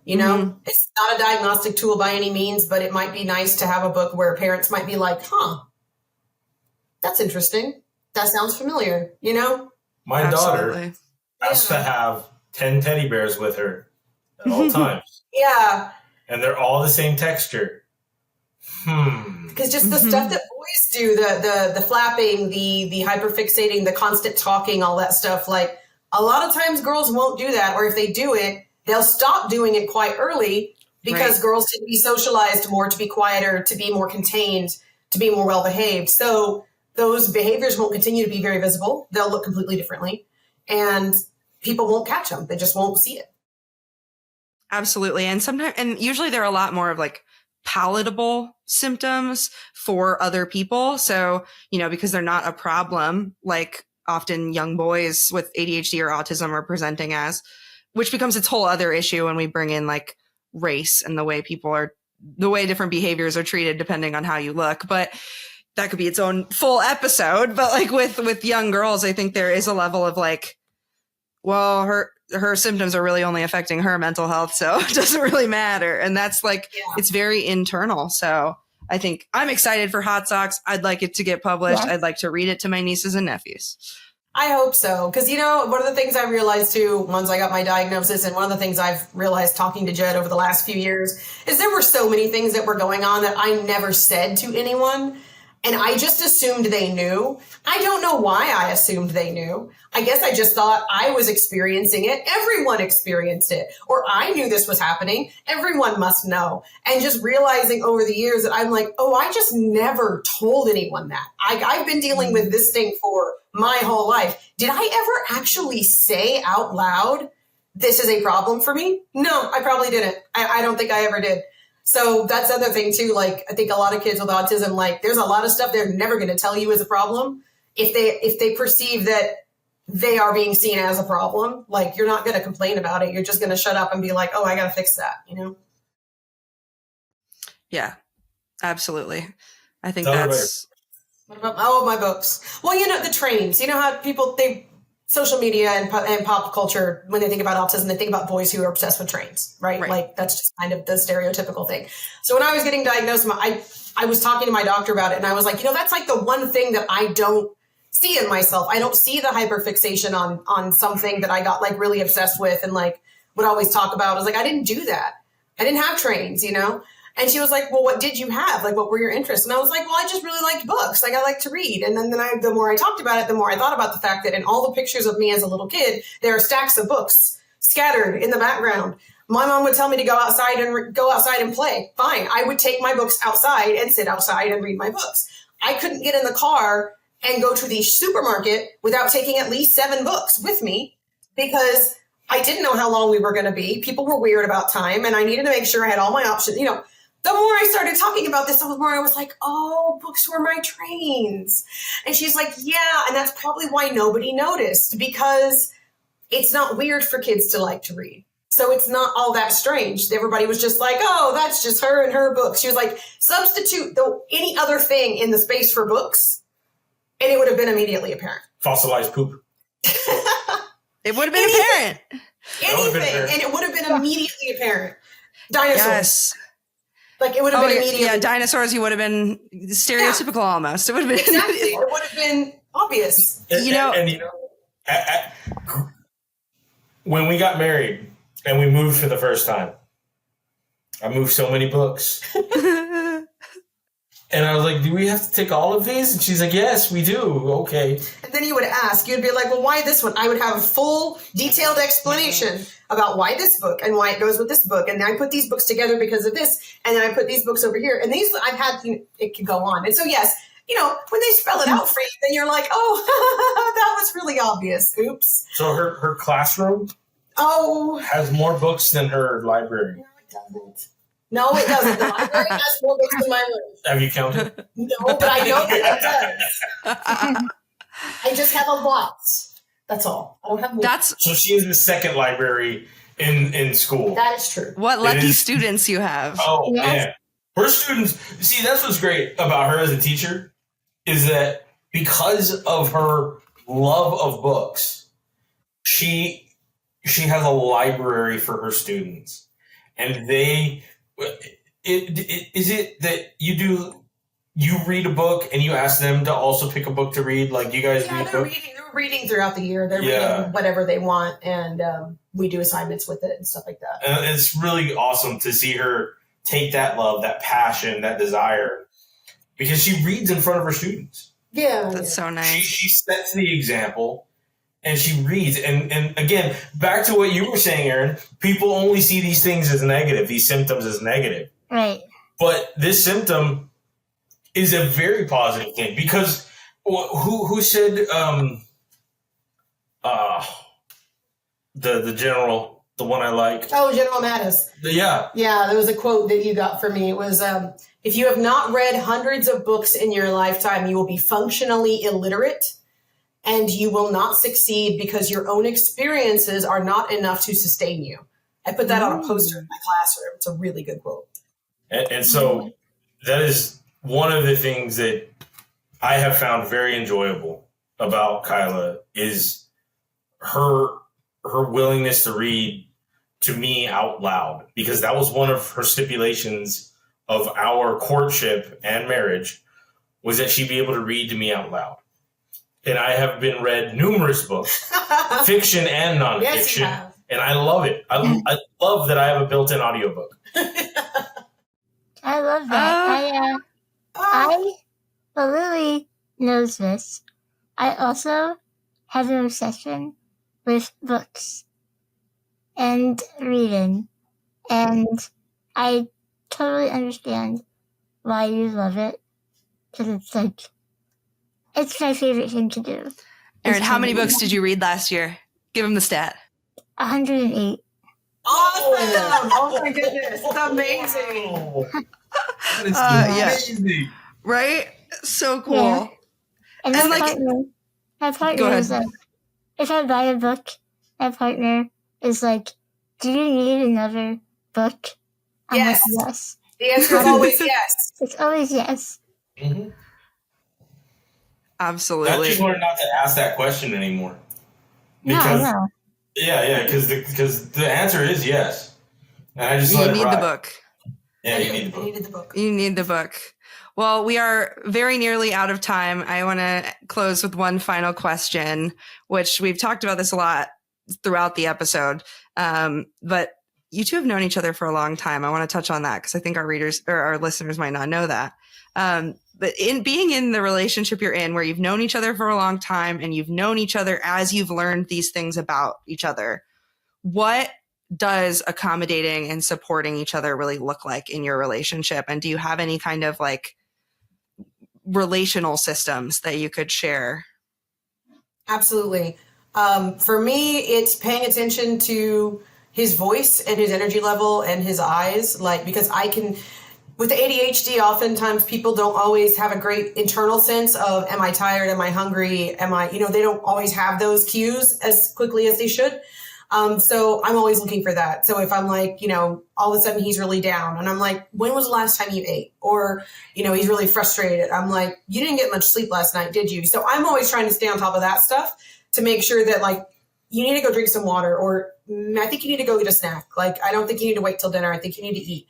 You know, it's not a diagnostic tool by any means, but it might be nice to have a book where parents might be like, huh, that's interesting. That sounds familiar, you know?
My daughter has to have 10 teddy bears with her at all times.
Yeah.
And they're all the same texture.
Because just the stuff that boys do, the flapping, the hyperfixating, the constant talking, all that stuff, like a lot of times girls won't do that. Or if they do it, they'll stop doing it quite early because girls tend to be socialized more, to be quieter, to be more contained, to be more well-behaved. So those behaviors won't continue to be very visible. They'll look completely differently, and people won't catch them. They just won't see it.
Absolutely. And sometimes, and usually there are a lot more of like palatable symptoms for other people. So, you know, because they're not a problem, like often young boys with ADHD or autism are presenting as, which becomes its whole other issue when we bring in like race and the way different behaviors are treated depending on how you look. But that could be its own full episode. But like with young girls, I think there is a level of like, well, her symptoms are really only affecting her mental health, so it doesn't really matter. And that's like, it's very internal. So I think I'm excited for Hot Socks. I'd like it to get published. I'd like to read it to my nieces and nephews.
I hope so. Because, you know, one of the things I realized too, once I got my diagnosis, and one of the things I've realized talking to Jed over the last few years, is there were so many things that were going on that I never said to anyone. And I just assumed they knew. I don't know why I assumed they knew. I guess I just thought I was experiencing it. Everyone experienced it. Or I knew this was happening. Everyone must know. And just realizing over the years that I'm like, oh, I just never told anyone that. I've been dealing with this thing for my whole life. Did I ever actually say out loud, this is a problem for me? No, I probably didn't. I don't think I ever did. So that's the other thing too. Like, I think a lot of kids with autism, like, there's a lot of stuff they're never going to tell you is a problem. If they perceive that they are being seen as a problem, like, you're not going to complain about it. You're just going to shut up and be like, oh, I got to fix that, you know?
Yeah, absolutely. I think
Tell her
that's...
What about, my books? Well, you know, the trains. You know how people, social media and pop culture, when they think about autism, they think about boys who are obsessed with trains, right? Like, that's just kind of the stereotypical thing. So when I was getting diagnosed, I was talking to my doctor about it, and I was like, you know, that's like the one thing that I don't see in myself. I don't see the hyperfixation on something that I got like really obsessed with and like would always talk about. I was like, I didn't do that. I didn't have trains, you know? And she was like, well, what did you have? Like, what were your interests? And I was like, well, I just really liked books. Like, I like to read. And then the more I talked about it, the more I thought about the fact that in all the pictures of me as a little kid, there are stacks of books scattered in the background. My mom would tell me to go outside and play. Fine. I would take my books outside and sit outside and read my books. I couldn't get in the car and go to the supermarket without taking at least 7 books with me because I didn't know how long we were going to be. People were weird about time, and I needed to make sure I had all my options, you know. The more I started talking about this, the more I was like, oh, books were my trains. And she's like, yeah, and that's probably why nobody noticed, because it's not weird for kids to like to read. So it's not all that strange. Everybody was just like, oh, that's just her and her books. She was like, substitute any other thing in the space for books, and it would have been immediately apparent.
Fossilized poop.
It would have been apparent.
Anything, and it would have been immediately apparent. Dinosaurs.
Yes.
Like, it would have been immediately.
Yeah, dinosaurs, you would have been stereotypical almost. It would have been.
Exactly. It would have been obvious.
And, when we got married and we moved for the first time, I moved so many books. And I was like, do we have to take all of these? And she's like, yes, we do. Okay. And
then you would ask, you'd be like, well, why this one? I would have a full detailed explanation about why this book and why it goes with this book. And I put these books together because of this. And then I put these books over here. And these I've had, it can go on. And so, yes, you know, when they spell it out for you, then you're like, oh, that was really obvious. Oops.
So her classroom has more books than her library.
No, it doesn't. No, it doesn't. The library has more books than my room.
Have you counted?
No, but I know that it does. I just have a lot. That's all. I don't have more.
So she is the second library in school.
That is true.
What lucky students you have.
Oh, yes. Man. Her students, see, that's what's great about her as a teacher, is that because of her love of books, she has a library for her students. And is it that you read a book and you ask them to also pick a book to read? Like, you guys read books?
They're reading throughout the year. They're reading whatever they want, and we do assignments with it and stuff like that.
And it's really awesome to see her take that love, that passion, that desire, because she reads in front of her students.
Yeah.
That's so nice.
She sets the example. And she reads. And again, back to what you were saying, Erin, people only see these things as negative, these symptoms as negative.
Right.
But this symptom is a very positive thing, because who said the general, the one I like?
Oh, General Mattis.
Yeah.
Yeah, there was a quote that you got from me. It was, if you have not read hundreds of books in your lifetime, you will be functionally illiterate. And you will not succeed because your own experiences are not enough to sustain you. I put that on a poster in my classroom. It's a really good quote.
And so that is one of the things that I have found very enjoyable about Kyla is her willingness to read to me out loud, because that was one of her stipulations of our courtship and marriage, was that she'd be able to read to me out loud. And I have been read numerous books, fiction and nonfiction,
yes, you have.
And I love it. I love that I have a built-in audiobook.
I love that. Well, Lily knows this. I also have an obsession with books and reading, and I totally understand why you love it, because it's my favorite thing to do.
Erin, how many books did you read last year? Give him the stat.
108.
Awesome! Oh my goodness, that's amazing.
Oh,
That is
Yeah.
amazing.
Right? So cool.
Yeah. And
And,
my
like-
partner
Go
is
ahead.
like, if I buy a book, my partner is like, do you need another book? I'm
Yes.
like, yes.
The answer is always yes.
It's always yes.
mhm. I
Absolutely.
just learned not to ask that question anymore.
No, I
Because
know.
because the answer is yes, and I just
You
let it
need the
ride.
book.
Yeah, you need the
I
book.
needed the book.
You need the book. Well, we are very nearly out of time. I want to close with one final question, which we've talked about this a lot throughout the episode. But you two have known each other for a long time. I want to touch on that because I think our readers or our listeners might not know that. But in being in the relationship you're in, where you've known each other for a long time and you've known each other as you've learned these things about each other, what does accommodating and supporting each other really look like in your relationship? And do you have any kind of like relational systems that you could share?
Absolutely. For me, it's paying attention to his voice and his energy level and his eyes, like, because I can, with ADHD, oftentimes people don't always have a great internal sense of, am I tired? Am I hungry? They don't always have those cues as quickly as they should. So I'm always looking for that. So if I'm like, all of a sudden he's really down and I'm like, when was the last time you ate? Or, he's really frustrated. I'm like, you didn't get much sleep last night, did you? So I'm always trying to stay on top of that stuff to make sure that, like, you need to go drink some water, or I think you need to go get a snack. Like, I don't think you need to wait till dinner. I think you need to eat.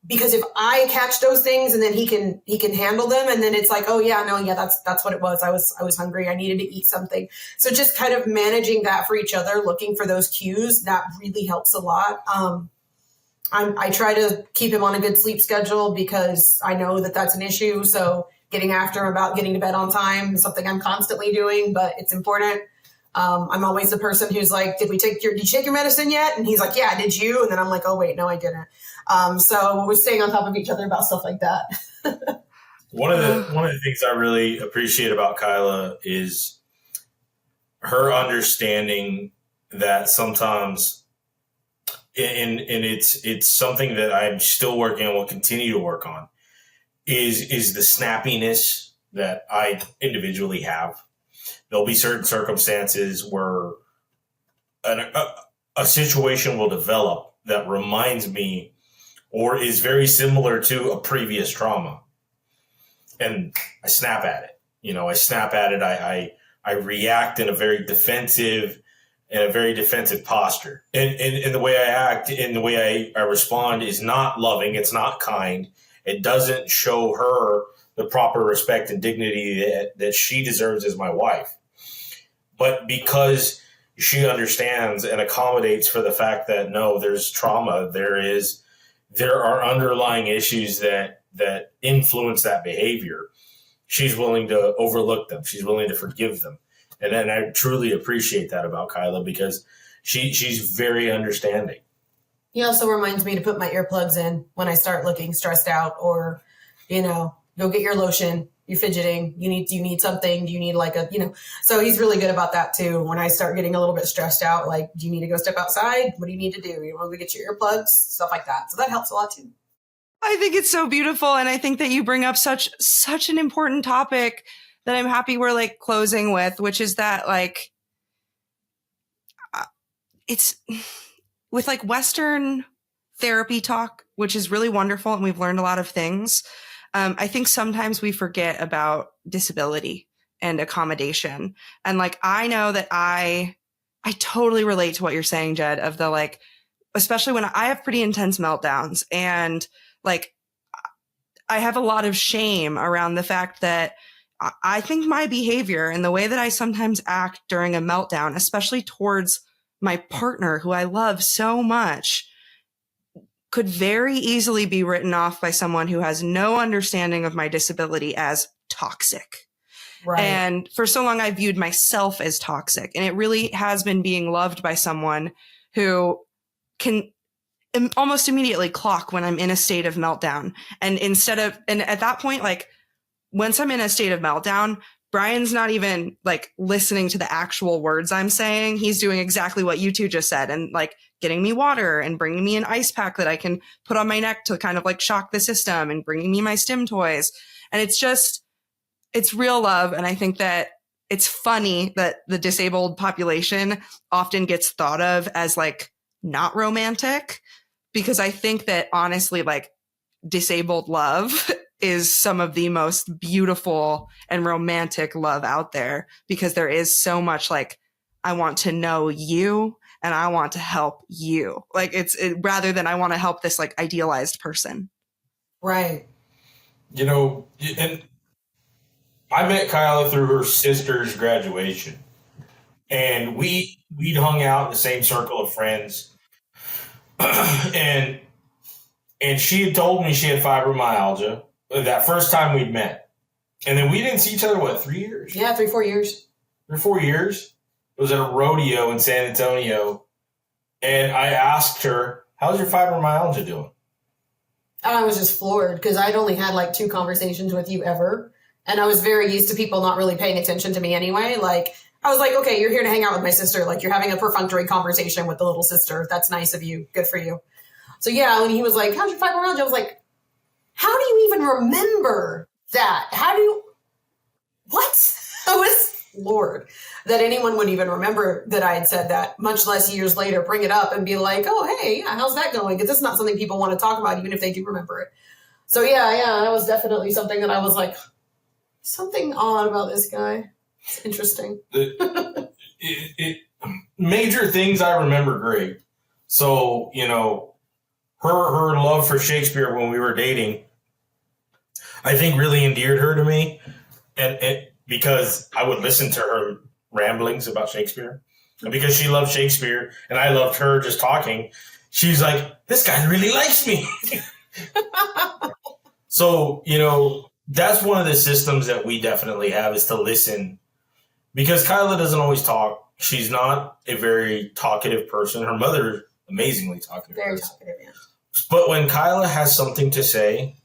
Because if I catch those things and then he can handle them, and then it's like, oh yeah, no, yeah, that's what it was. I was hungry. I needed to eat something. So just kind of managing that for each other, looking for those cues, that really helps a lot. I try to keep him on a good sleep schedule because I know that that's an issue. So getting after him about getting to bed on time is something I'm constantly doing, but it's important. I'm always the person who's like, did you take your medicine yet? And he's like, yeah, did you? And then I'm like, oh wait, no, I didn't. So we're staying on top of each other about stuff like that.
One of the things I really appreciate about Kyla is her understanding that sometimes, and it's something that I'm still working on, will continue to work on, is the snappiness that I individually have. There'll be certain circumstances where a situation will develop that reminds me or is very similar to a previous trauma. And I snap at it. I snap at it. I react in a very defensive posture. And the way I act and the way I respond is not loving. It's not kind. It doesn't show her the proper respect and dignity that she deserves as my wife. But because she understands and accommodates for the fact that, no, there's trauma, there are underlying issues that influence that behavior, she's willing to overlook them. She's willing to forgive them. And I truly appreciate that about Kyla, because she's very understanding.
He also reminds me to put my earplugs in when I start looking stressed out, or, go get your lotion. You're fidgeting. Do you need something? Do you need so he's really good about that too. When I start getting a little bit stressed out, like, do you need to go step outside? What do you need to do? You want to get your earplugs? Stuff like that. So that helps a lot too.
I think it's so beautiful. And I think that you bring up such an important topic that I'm happy we're like closing with, which is that, like, it's with like Western therapy talk, which is really wonderful. And we've learned a lot of things. I think sometimes we forget about disability and accommodation. And like, I know that I totally relate to what you're saying, Jed, of the, like, especially when I have pretty intense meltdowns, and like, I have a lot of shame around the fact that I think my behavior and the way that I sometimes act during a meltdown, especially towards my partner who I love so much, could very easily be written off by someone who has no understanding of my disability as toxic.
Right.
And for so long, I viewed myself as toxic. And it really has been being loved by someone who can almost immediately clock when I'm in a state of meltdown. And at that point, like, once I'm in a state of meltdown, Brian's not even like listening to the actual words I'm saying. He's doing exactly what you two just said, and like getting me water and bringing me an ice pack that I can put on my neck to kind of like shock the system, and bringing me my stim toys. And it's real love. And I think that it's funny that the disabled population often gets thought of as like not romantic, because I think that honestly, like disabled love is some of the most beautiful and romantic love out there, because there is so much like, I want to know you and I want to help you. Like rather than I want to help this like idealized person.
Right.
You know, and I met Kyla through her sister's graduation, and we'd hung out in the same circle of friends. and she had told me she had fibromyalgia that first time we'd met. And then we didn't see each other, 3 years?
Yeah, 3-4 years.
3 or 4 years. It was at a rodeo in San Antonio. And I asked her, how's your fibromyalgia doing?
And I was just floored because I'd only had like 2 conversations with you ever. And I was very used to people not really paying attention to me anyway. Like, I was like, okay, you're here to hang out with my sister. Like, you're having a perfunctory conversation with the little sister. That's nice of you. Good for you. So yeah, when he was like, how's your fibromyalgia? I was like, how do you even remember that? What? I was floored that anyone would even remember that I had said that, much less years later bring it up and be like, oh, hey, yeah, how's that going? Because it's not something people want to talk about, even if they do remember it. So yeah, that was definitely something that I was like, something odd about this guy. It's interesting.
Major things I remember great. So, you know, her love for Shakespeare when we were dating, I think really endeared her to me. And because I would listen to her ramblings about Shakespeare. And because she loved Shakespeare and I loved her just talking, she's like, this guy really likes me. So, you know, that's one of the systems that we definitely have, is to listen. Because Kyla doesn't always talk. She's not a very talkative person. Her mother, amazingly talkative.
Very talkative, yeah.
But when Kyla has something to say,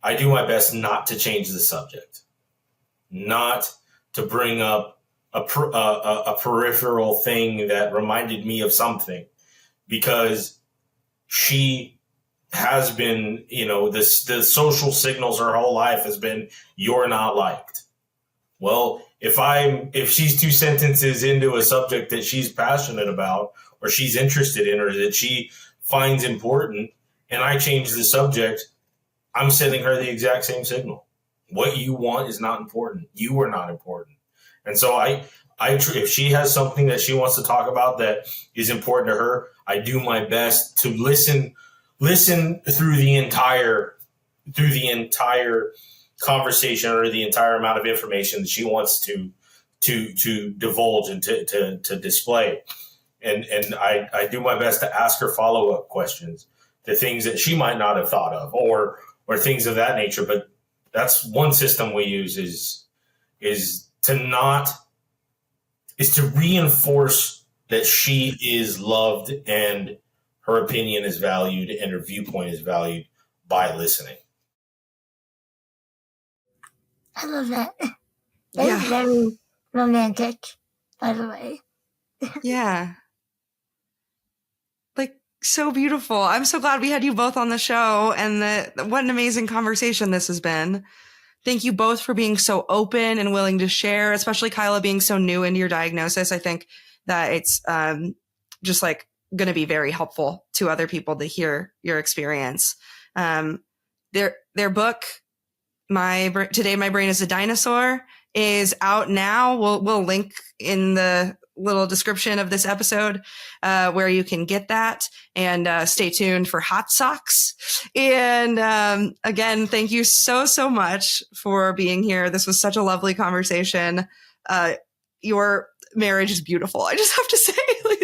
I do my best not to change the subject, not to bring up a peripheral thing that reminded me of something, because she has been, you know, the social signals her whole life has been, you're not liked. Well, if she's 2 sentences into a subject that she's passionate about, or she's interested in, or that she finds important, and I change the subject, I'm sending her the exact same signal. What you want is not important. You are not important. And so if she has something that she wants to talk about that is important to her, I do my best to listen through the entire conversation, or the entire amount of information that she wants to divulge and to display. And I do my best to ask her follow-up questions, the things that she might not have thought of, or things of that nature. But that's one system we use, is to reinforce that she is loved and her opinion is valued and her viewpoint is valued by listening.
I love that. That's very romantic, by the way.
Yeah. Like, so beautiful. I'm so glad we had you both on the show, and what an amazing conversation this has been. Thank you both for being so open and willing to share, especially Kyla being so new into your diagnosis. I think that it's just like going to be very helpful to other people to hear your experience. Their book, Today My Brain is a Dinosaur, is out now. We'll link in the little description of this episode where you can get that, and stay tuned for hot socks. And again, thank you so much for being here. This was such a lovely conversation. Your marriage is beautiful. I just have to say,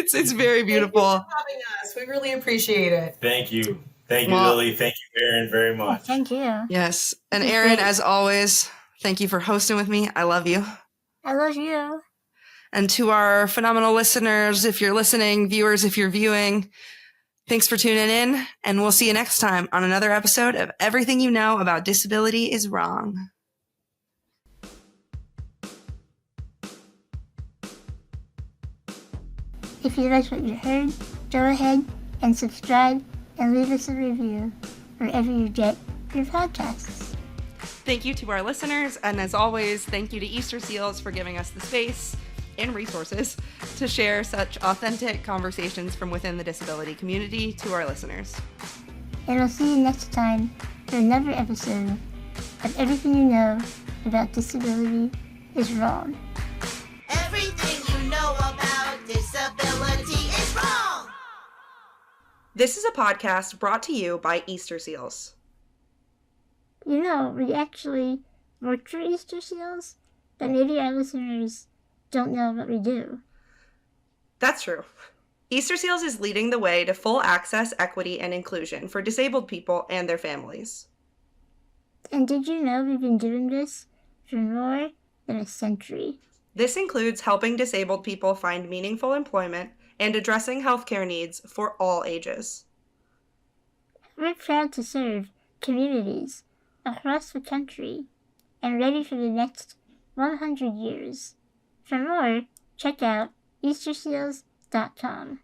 it's very beautiful.
Thank you for having us. We really appreciate it.
Thank you. Thank you, Lily. Thank you, Aaron, very much.
Thank you.
Yes. And Aaron, as always, thank you for hosting with me. I love you.
I love you.
And to our phenomenal listeners, if you're listening, viewers, if you're viewing, thanks for tuning in. And we'll see you next time on another episode of Everything You Know About Disability is Wrong.
If you liked what you heard, go ahead and subscribe and leave us a review wherever you get your podcasts.
Thank you to our listeners, and as always, thank you to Easter Seals for giving us the space and resources to share such authentic conversations from within the disability community to our listeners.
And we'll see you next time for another episode of Everything You Know About Disability is Wrong.
Everything you know about disability is wrong.
This is a podcast brought to you by Easter Seals.
You know, we actually work for Easter Seals, but maybe our listeners don't know what we do.
That's true. Easter Seals is leading the way to full access, equity, and inclusion for disabled people and their families.
And did you know we've been doing this for more than a century?
This includes helping disabled people find meaningful employment and addressing healthcare needs for all ages.
We're proud to serve communities across the country and ready for the next 100 years. For more, check out easterseals.com.